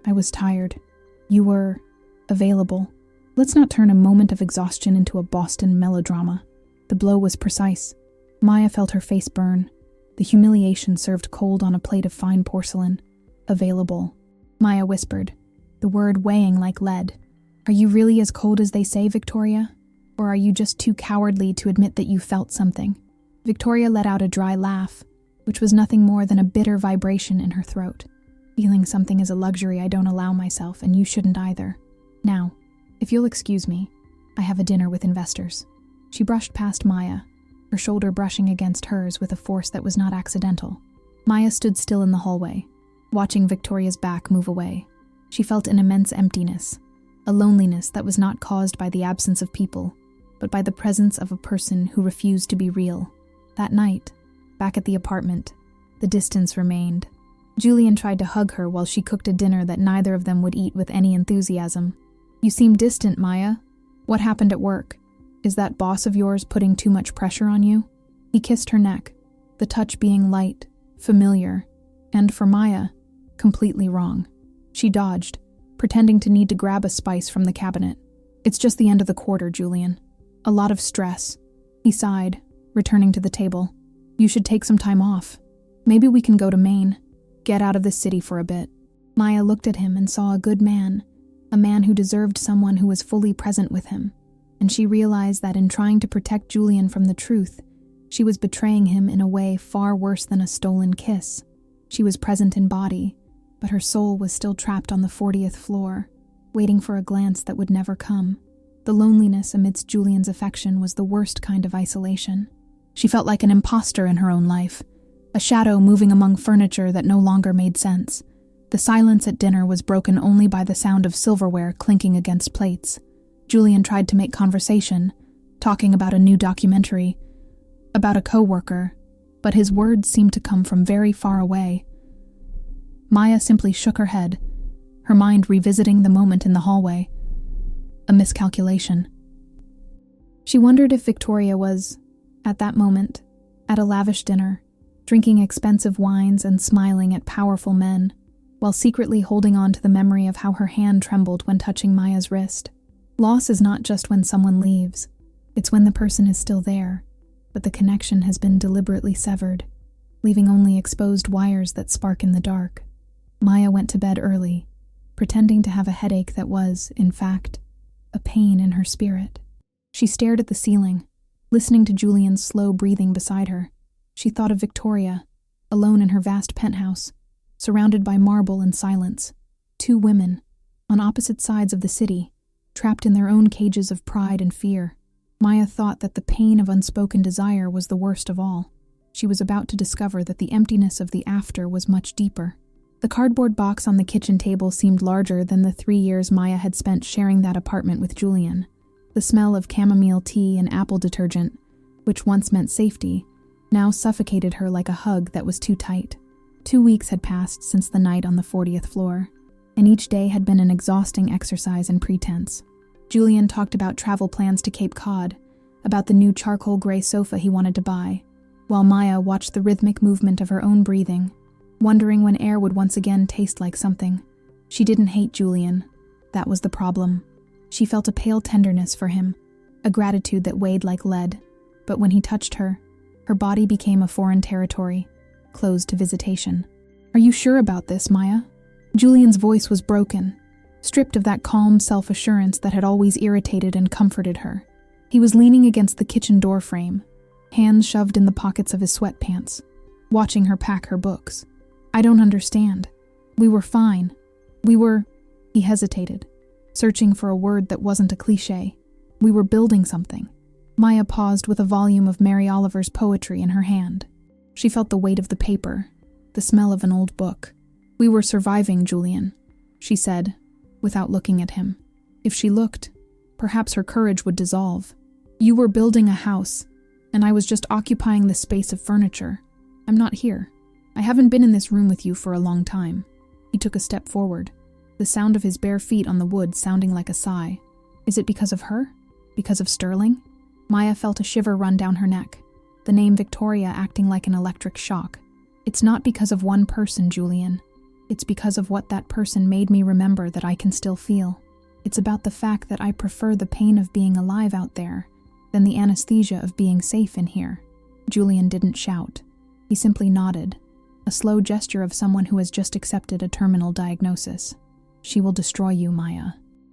I was tired. You were available. Let's not turn a moment of exhaustion into a Boston melodrama. The blow was precise. Maya felt her face burn. The humiliation served cold on a plate of fine porcelain. Available. Maya whispered, the word weighing like lead. Are you really as cold as they say, Victoria? Or are you just too cowardly to admit that you felt something? Victoria let out a dry laugh, which was nothing more than a bitter vibration in her throat. Feeling something is a luxury I don't allow myself, and you shouldn't either. Now, if you'll excuse me, I have a dinner with investors. She brushed past Maya, her shoulder brushing against hers with a force that was not accidental. Maya stood still in the hallway, watching Victoria's back move away. She felt an immense emptiness, a loneliness that was not caused by the absence of people, but by the presence of a person who refused to be real. That night, back at the apartment, the distance remained. Julian tried to hug her while she cooked a dinner that neither of them would eat with any enthusiasm. You seem distant, Maya. What happened at work? Is that boss of yours putting too much pressure on you? He kissed her neck, the touch being light, familiar, and for Maya, completely wrong. She dodged, pretending to need to grab a spice from the cabinet. It's just the end of the quarter, Julian. A lot of stress. He sighed, returning to the table. You should take some time off. Maybe we can go to Maine. Get out of the city for a bit. Maya looked at him and saw a good man, a man who deserved someone who was fully present with him, and she realized that in trying to protect Julian from the truth, she was betraying him in a way far worse than a stolen kiss. She was present in body, but her soul was still trapped on the 40th floor, waiting for a glance that would never come. The loneliness amidst Julian's affection was the worst kind of isolation. She felt like an imposter in her own life, a shadow moving among furniture that no longer made sense. The silence at dinner was broken only by the sound of silverware clinking against plates. Julian tried to make conversation, talking about a new documentary, about a coworker, but his words seemed to come from very far away. Maya simply shook her head, her mind revisiting the moment in the hallway. A miscalculation. She wondered if Victoria was, at that moment, at a lavish dinner, drinking expensive wines and smiling at powerful men, while secretly holding on to the memory of how her hand trembled when touching Maya's wrist. Loss is not just when someone leaves, it's when the person is still there, but the connection has been deliberately severed, leaving only exposed wires that spark in the dark. Maya went to bed early, pretending to have a headache that was, in fact, a pain in her spirit. She stared at the ceiling, listening to Julian's slow breathing beside her. She thought of Victoria, alone in her vast penthouse, surrounded by marble and silence. Two women, on opposite sides of the city, trapped in their own cages of pride and fear. Maya thought that the pain of unspoken desire was the worst of all. She was about to discover that the emptiness of the after was much deeper. The cardboard box on the kitchen table seemed larger than the 3 years Maya had spent sharing that apartment with Julian. The smell of chamomile tea and apple detergent, which once meant safety, now suffocated her like a hug that was too tight. 2 weeks had passed since the night on the 40th floor, and each day had been an exhausting exercise in pretense. Julian talked about travel plans to Cape Cod, about the new charcoal gray sofa he wanted to buy, while Maya watched the rhythmic movement of her own breathing, wondering when air would once again taste like something. She didn't hate Julian. That was the problem. She felt a pale tenderness for him, a gratitude that weighed like lead, but when he touched her, her body became a foreign territory, closed to visitation. "Are you sure about this, Maya?" Julian's voice was broken, stripped of that calm self-assurance that had always irritated and comforted her. He was leaning against the kitchen door frame, hands shoved in the pockets of his sweatpants, watching her pack her books. "I don't understand. We were fine. He hesitated, searching for a word that wasn't a cliché. "We were building something." Maya paused with a volume of Mary Oliver's poetry in her hand. She felt the weight of the paper, the smell of an old book. "We were surviving, Julian," she said, without looking at him. If she looked, perhaps her courage would dissolve. "You were building a house, and I was just occupying the space of furniture. I'm not here. I haven't been in this room with you for a long time." He took a step forward, the sound of his bare feet on the wood sounding like a sigh. Is it because of her? Because of Sterling? Maya felt a shiver run down her neck, the name Victoria acting like an electric shock. "It's not because of one person, Julian. It's because of what that person made me remember that I can still feel. It's about the fact that I prefer the pain of being alive out there than the anesthesia of being safe in here." Julian didn't shout. He simply nodded, a slow gesture of someone who has just accepted a terminal diagnosis. "She will destroy you, Maya.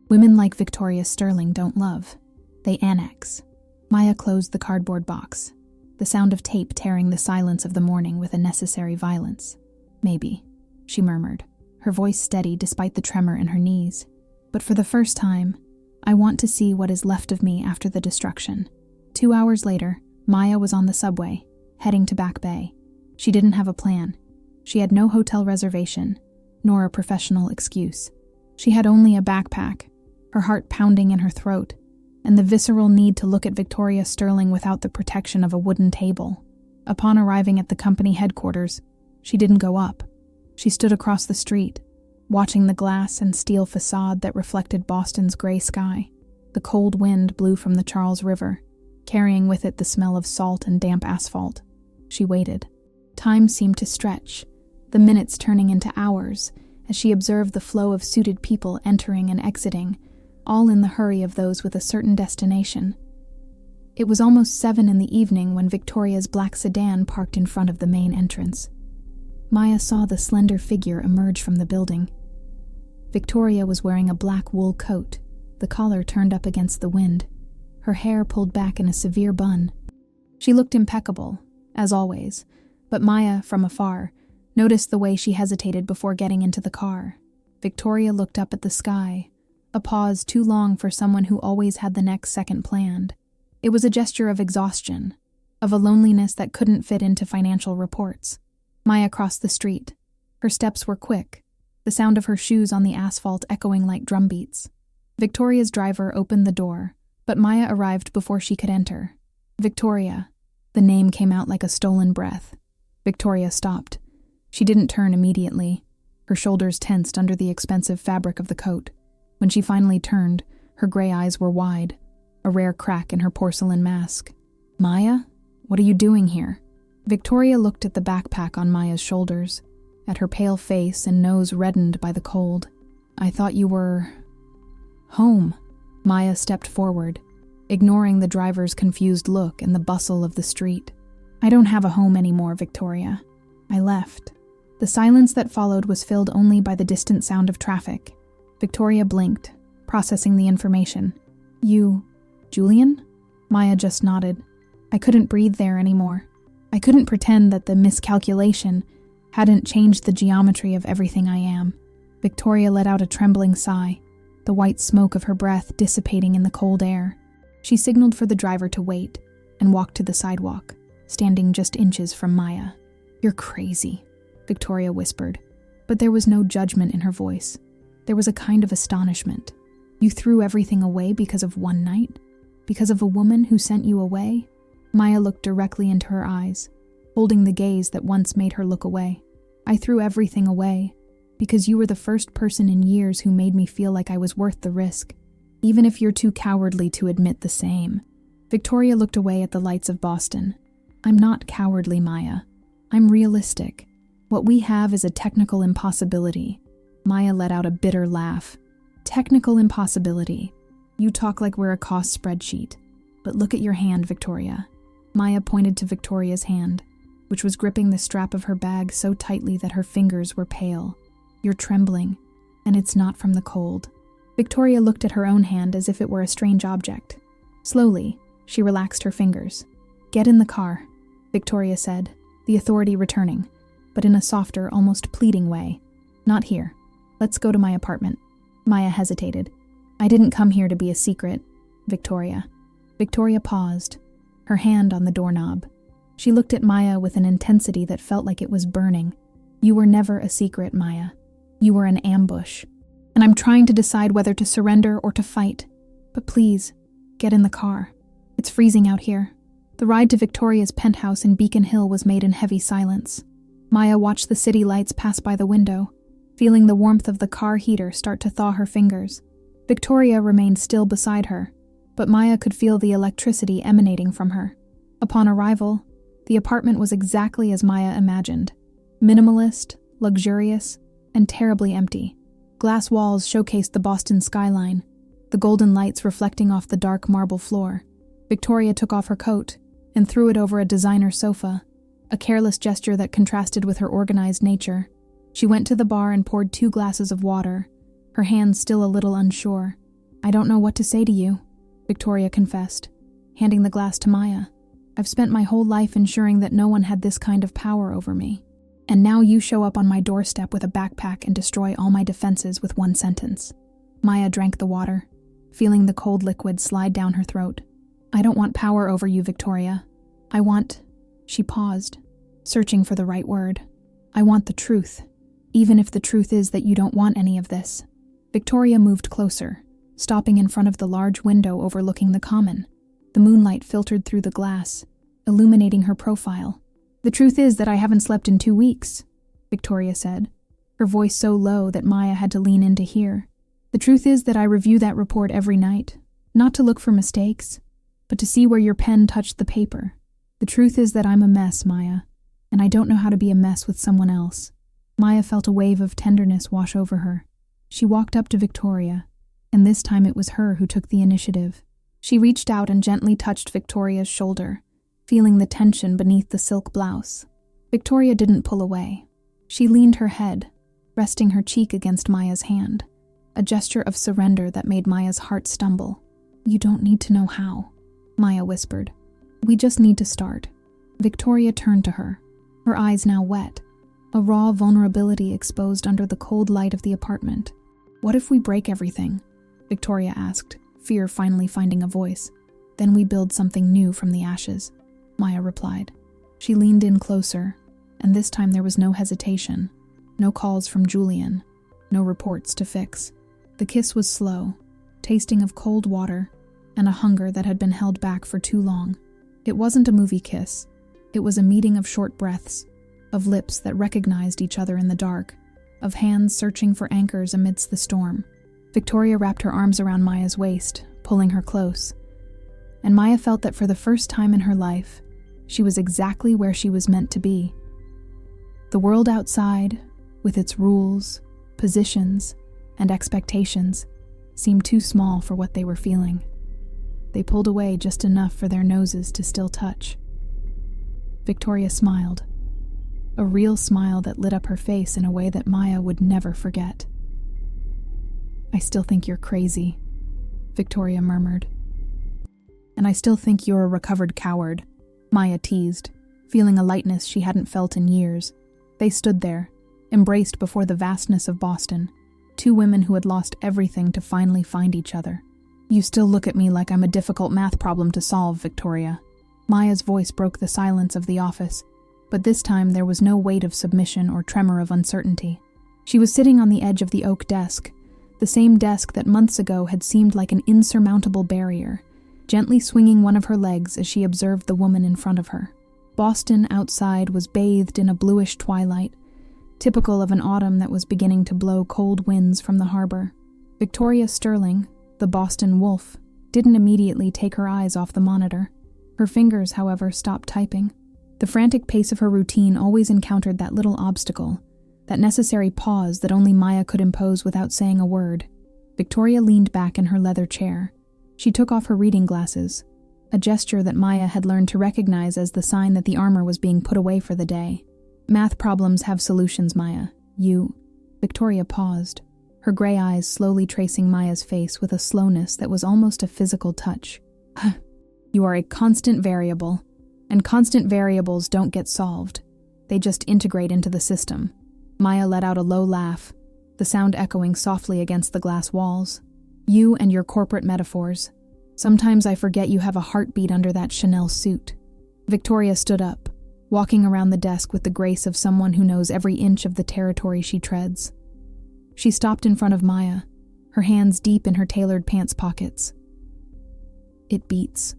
Women like Victoria Sterling don't love. They annex." Maya closed the cardboard box, the sound of tape tearing the silence of the morning with a necessary violence. "Maybe," she murmured, her voice steady despite the tremor in her knees. "But for the first time, I want to see what is left of me after the destruction." 2 hours later, Maya was on the subway, heading to Back Bay. She didn't have a plan. She had no hotel reservation, nor a professional excuse. She had only a backpack, her heart pounding in her throat, and the visceral need to look at Victoria Sterling without the protection of a wooden table. Upon arriving at the company headquarters, she didn't go up. She stood across the street, watching the glass and steel facade that reflected Boston's gray sky. The cold wind blew from the Charles River, carrying with it the smell of salt and damp asphalt. She waited. Time seemed to stretch, the minutes turning into hours, as she observed the flow of suited people entering and exiting, all in the hurry of those with a certain destination. It was almost 7 in the evening when Victoria's black sedan parked in front of the main entrance. Maya saw the slender figure emerge from the building, Victoria was wearing a black wool coat, the collar turned up against the wind, her hair pulled back in a severe bun. She looked impeccable, as always, but Maya, from afar, noticed the way she hesitated before getting into the car. Victoria looked up at the sky, a pause too long for someone who always had the next second planned. It was a gesture of exhaustion, of a loneliness that couldn't fit into financial reports. Maya crossed the street. Her steps were quick, the sound of her shoes on the asphalt echoing like drumbeats. Victoria's driver opened the door, but Maya arrived before she could enter. Victoria. The name came out like a stolen breath. Victoria stopped. She didn't turn immediately. Her shoulders tensed under the expensive fabric of the coat. When she finally turned, her gray eyes were wide, a rare crack in her porcelain mask. "Maya? What are you doing here?" Victoria looked at the backpack on Maya's shoulders, at her pale face and nose reddened by the cold. "I thought you were... home." Maya stepped forward, ignoring the driver's confused look and the bustle of the street. "I don't have a home anymore, Victoria. I left." The silence that followed was filled only by the distant sound of traffic. Victoria blinked, processing the information. "You... Julian?" Maya just nodded. "I couldn't breathe there anymore. I couldn't pretend that the miscalculation hadn't changed the geometry of everything I am." Victoria let out a trembling sigh, the white smoke of her breath dissipating in the cold air. She signaled for the driver to wait and walked to the sidewalk, standing just inches from Maya. "You're crazy," Victoria whispered, but there was no judgment in her voice. There was a kind of astonishment. "You threw everything away because of one night? Because of a woman who sent you away?" Maya looked directly into her eyes, holding the gaze that once made her look away. "I threw everything away because you were the first person in years who made me feel like I was worth the risk, even if you're too cowardly to admit the same." Victoria looked away at the lights of Boston. "I'm not cowardly, Maya. I'm realistic. What we have is a technical impossibility." Maya let out a bitter laugh. "Technical impossibility. You talk like we're a cost spreadsheet. But look at your hand, Victoria." Maya pointed to Victoria's hand, which was gripping the strap of her bag so tightly that her fingers were pale. "You're trembling, and it's not from the cold." Victoria looked at her own hand as if it were a strange object. Slowly, she relaxed her fingers. "Get in the car," Victoria said, the authority returning, but in a softer, almost pleading way. "Not here. Let's go to my apartment." Maya hesitated. "I didn't come here to be a secret, Victoria." Victoria paused, her hand on the doorknob. She looked at Maya with an intensity that felt like it was burning. "You were never a secret, Maya. You were an ambush. And I'm trying to decide whether to surrender or to fight. But please, get in the car. It's freezing out here." The ride to Victoria's penthouse in Beacon Hill was made in heavy silence. Maya watched the city lights pass by the window, feeling the warmth of the car heater start to thaw her fingers. Victoria remained still beside her, but Maya could feel the electricity emanating from her. Upon arrival, the apartment was exactly as Maya imagined. Minimalist, luxurious, and terribly empty. Glass walls showcased the Boston skyline, the golden lights reflecting off the dark marble floor. Victoria took off her coat and threw it over a designer sofa, a careless gesture that contrasted with her organized nature. She went to the bar and poured 2 glasses of water, her hands still a little unsure. "I don't know what to say to you," Victoria confessed, handing the glass to Maya. "I've spent my whole life ensuring that no one had this kind of power over me. And now you show up on my doorstep with a backpack and destroy all my defenses with one sentence." Maya drank the water, feeling the cold liquid slide down her throat. "I don't want power over you, Victoria. I want..." She paused, searching for the right word. "I want the truth, even if the truth is that you don't want any of this." Victoria moved closer, stopping in front of the large window overlooking the common. The moonlight filtered through the glass, illuminating her profile. "The truth is that I haven't slept in 2 weeks, Victoria said, her voice so low that Maya had to lean in to hear. "The truth is that I review that report every night, not to look for mistakes, but to see where your pen touched the paper. The truth is that I'm a mess, Maya, and I don't know how to be a mess with someone else." Maya felt a wave of tenderness wash over her. She walked up to Victoria, and this time it was her who took the initiative. She reached out and gently touched Victoria's shoulder, feeling the tension beneath the silk blouse. Victoria didn't pull away. She leaned her head, resting her cheek against Maya's hand. a gesture of surrender that made Maya's heart stumble. "You don't need to know how," Maya whispered. "We just need to start." Victoria turned to her, her eyes now wet, a raw vulnerability exposed under the cold light of the apartment. "What if we break everything?" Victoria asked, fear finally finding a voice. "Then we build something new from the ashes," Maya replied. She leaned in closer, and this time there was no hesitation, no calls from Julian, no reports to fix. The kiss was slow, tasting of cold water and a hunger that had been held back for too long. It wasn't a movie kiss. It was a meeting of short breaths, of lips that recognized each other in the dark, of hands searching for anchors amidst the storm. Victoria wrapped her arms around Maya's waist, pulling her close. And Maya felt that for the first time in her life, she was exactly where she was meant to be. The world outside, with its rules, positions, and expectations, seemed too small for what they were feeling. They pulled away just enough for their noses to still touch. Victoria smiled, a real smile that lit up her face in a way that Maya would never forget. "I still think you're crazy," Victoria murmured. "And I still think you're a recovered coward," Maya teased, feeling a lightness she hadn't felt in years. They stood there, embraced before the vastness of Boston, two women who had lost everything to finally find each other. "You still look at me like I'm a difficult math problem to solve, Victoria." Maya's voice broke the silence of the office, but this time there was no weight of submission or tremor of uncertainty. She was sitting on the edge of the oak desk, the same desk that months ago had seemed like an insurmountable barrier, gently swinging one of her legs as she observed the woman in front of her. Boston outside was bathed in a bluish twilight, typical of an autumn that was beginning to blow cold winds from the harbor. Victoria Sterling, the Boston wolf, didn't immediately take her eyes off the monitor. Her fingers, however, stopped typing. The frantic pace of her routine always encountered that little obstacle, that necessary pause that only Maya could impose without saying a word. Victoria leaned back in her leather chair. She took off her reading glasses, a gesture that Maya had learned to recognize as the sign that the armor was being put away for the day. "Math problems have solutions, Maya. Victoria paused, her gray eyes slowly tracing Maya's face with a slowness that was almost a physical touch. "You are a constant variable, and constant variables don't get solved. They just integrate into the system." Maya let out a low laugh, the sound echoing softly against the glass walls. "You and your corporate metaphors. Sometimes I forget you have a heartbeat under that Chanel suit." Victoria stood up, walking around the desk with the grace of someone who knows every inch of the territory she treads. She stopped in front of Maya, her hands deep in her tailored pants pockets. "It beats,"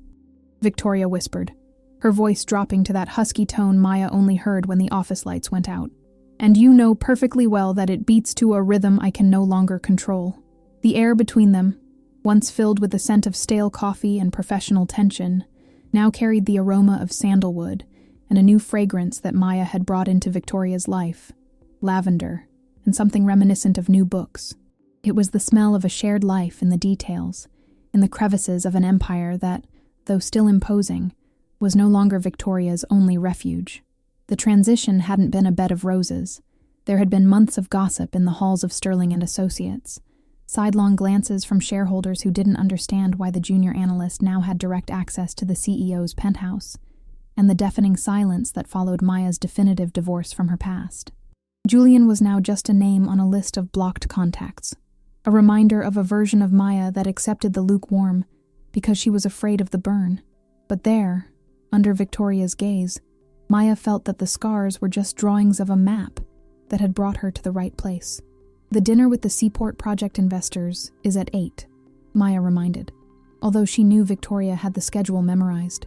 Victoria whispered, her voice dropping to that husky tone Maya only heard when the office lights went out. "And you know perfectly well that it beats to a rhythm I can no longer control." The air between them, once filled with the scent of stale coffee and professional tension, now carried the aroma of sandalwood and a new fragrance that Maya had brought into Victoria's life, lavender, and something reminiscent of new books. It was the smell of a shared life in the details, in the crevices of an empire that, though still imposing, was no longer Victoria's only refuge. The transition hadn't been a bed of roses. There had been months of gossip in the halls of Sterling and Associates, sidelong glances from shareholders who didn't understand why the junior analyst now had direct access to the CEO's penthouse, and the deafening silence that followed Maya's definitive divorce from her past. Julian was now just a name on a list of blocked contacts, a reminder of a version of Maya that accepted the lukewarm because she was afraid of the burn. But there, under Victoria's gaze, Maya felt that the scars were just drawings of a map that had brought her to the right place. "The dinner with the Seaport Project investors is at 8, Maya reminded, although she knew Victoria had the schedule memorized.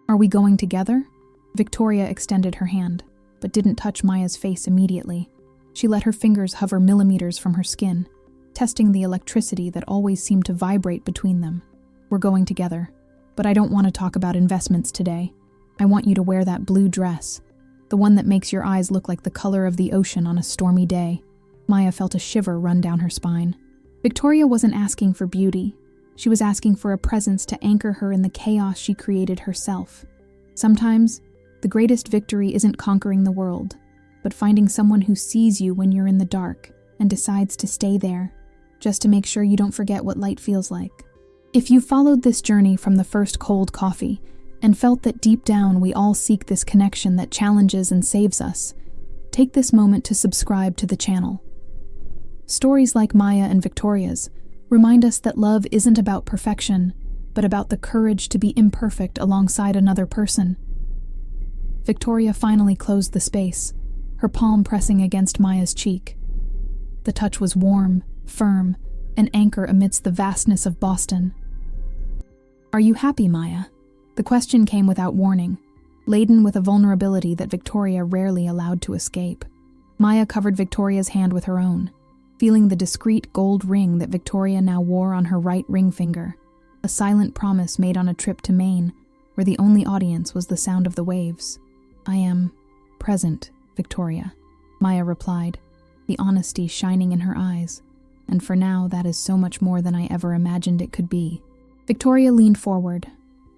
"Are we going together?" Victoria extended her hand, but didn't touch Maya's face immediately. She let her fingers hover millimeters from her skin, testing the electricity that always seemed to vibrate between them. "We're going together, but I don't want to talk about investments today. I want you to wear that blue dress, the one that makes your eyes look like the color of the ocean on a stormy day." Maya felt a shiver run down her spine. Victoria wasn't asking for beauty. She was asking for a presence to anchor her in the chaos she created herself. Sometimes, the greatest victory isn't conquering the world, but finding someone who sees you when you're in the dark and decides to stay there, just to make sure you don't forget what light feels like. If you followed this journey from the first cold coffee and felt that deep down we all seek this connection that challenges and saves us, take this moment to subscribe to the channel. Stories like Maya and Victoria's remind us that love isn't about perfection, but about the courage to be imperfect alongside another person. Victoria finally closed the space, her palm pressing against Maya's cheek. The touch was warm, firm, an anchor amidst the vastness of Boston. "Are you happy, Maya?" The question came without warning, laden with a vulnerability that Victoria rarely allowed to escape. Maya covered Victoria's hand with her own, feeling the discreet gold ring that Victoria now wore on her right ring finger, a silent promise made on a trip to Maine, where the only audience was the sound of the waves. "I am present, Victoria," Maya replied, the honesty shining in her eyes. "And for now, that is so much more than I ever imagined it could be." Victoria leaned forward,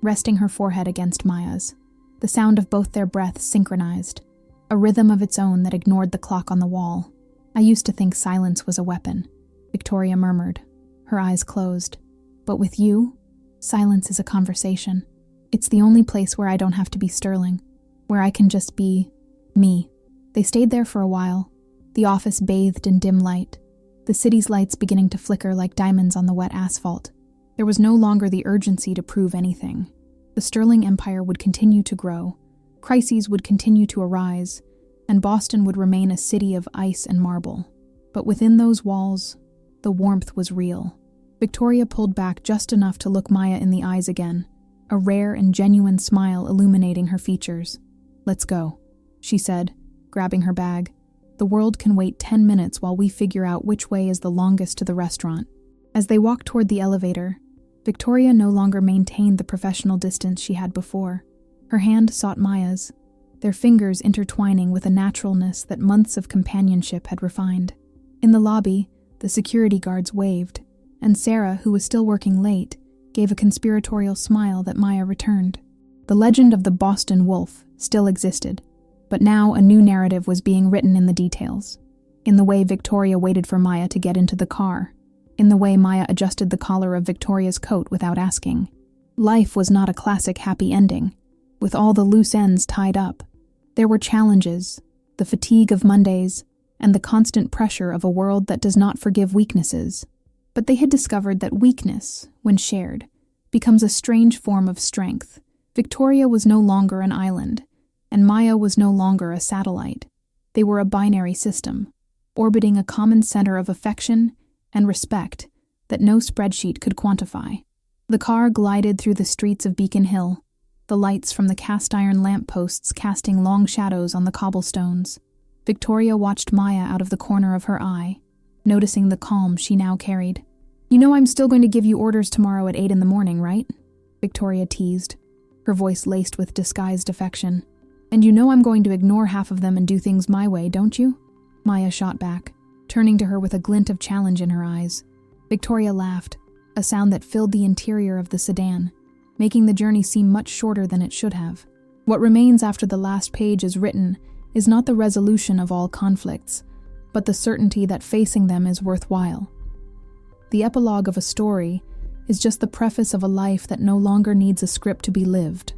resting her forehead against Maya's, the sound of both their breaths synchronized, a rhythm of its own that ignored the clock on the wall. "I used to think silence was a weapon," Victoria murmured, her eyes closed. "But with you, silence is a conversation. It's the only place where I don't have to be sterling, where I can just be me." They stayed there for a while, the office bathed in dim light, the city's lights beginning to flicker like diamonds on the wet asphalt. There was no longer the urgency to prove anything. The Sterling Empire would continue to grow, crises would continue to arise, and Boston would remain a city of ice and marble. But within those walls, the warmth was real. Victoria pulled back just enough to look Maya in the eyes again, a rare and genuine smile illuminating her features. "Let's go," she said, grabbing her bag. "The world can wait 10 minutes while we figure out which way is the longest to the restaurant." As they walked toward the elevator, Victoria no longer maintained the professional distance she had before. Her hand sought Maya's, their fingers intertwining with a naturalness that months of companionship had refined. In the lobby, the security guards waved, and Sarah, who was still working late, gave a conspiratorial smile that Maya returned. The legend of the Boston Wolf still existed, but now a new narrative was being written in the details. In the way Victoria waited for Maya to get into the car, in the way Maya adjusted the collar of Victoria's coat without asking. Life was not a classic happy ending, with all the loose ends tied up. There were challenges, the fatigue of Mondays, and the constant pressure of a world that does not forgive weaknesses. But they had discovered that weakness, when shared, becomes a strange form of strength. Victoria was no longer an island, and Maya was no longer a satellite. They were a binary system, orbiting a common center of affection and respect that no spreadsheet could quantify. The car glided through the streets of Beacon Hill, the lights from the cast-iron lampposts casting long shadows on the cobblestones. Victoria watched Maya out of the corner of her eye, noticing the calm she now carried. "You know I'm still going to give you orders tomorrow at 8 in the morning, right?" Victoria teased, her voice laced with disguised affection. "And you know I'm going to ignore half of them and do things my way, don't you?" Maya shot back, turning to her with a glint of challenge in her eyes. Victoria laughed, a sound that filled the interior of the sedan, making the journey seem much shorter than it should have. What remains after the last page is written is not the resolution of all conflicts, but the certainty that facing them is worthwhile. The epilogue of a story is just the preface of a life that no longer needs a script to be lived.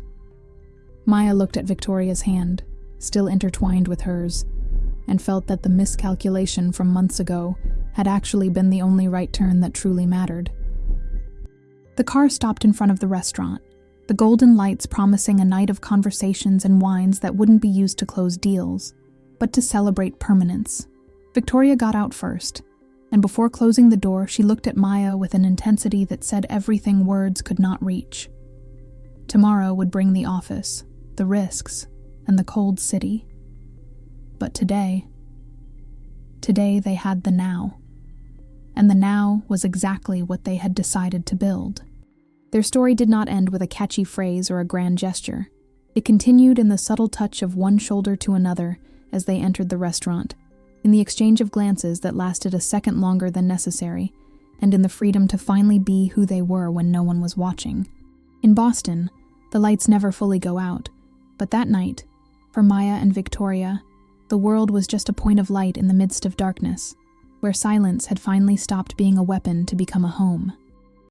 Maya looked at Victoria's hand, still intertwined with hers, and felt that the miscalculation from months ago had actually been the only right turn that truly mattered. The car stopped in front of the restaurant, the golden lights promising a night of conversations and wines that wouldn't be used to close deals, but to celebrate permanence. Victoria got out first, and before closing the door, she looked at Maya with an intensity that said everything words could not reach. Tomorrow would bring the office, the risks, and the cold city. But today they had the now. And the now was exactly what they had decided to build. Their story did not end with a catchy phrase or a grand gesture. It continued in the subtle touch of one shoulder to another as they entered the restaurant, in the exchange of glances that lasted a second longer than necessary, and in the freedom to finally be who they were when no one was watching. In Boston, the lights never fully go out, but that night, for Maya and Victoria, the world was just a point of light in the midst of darkness. where silence had finally stopped being a weapon to become a home.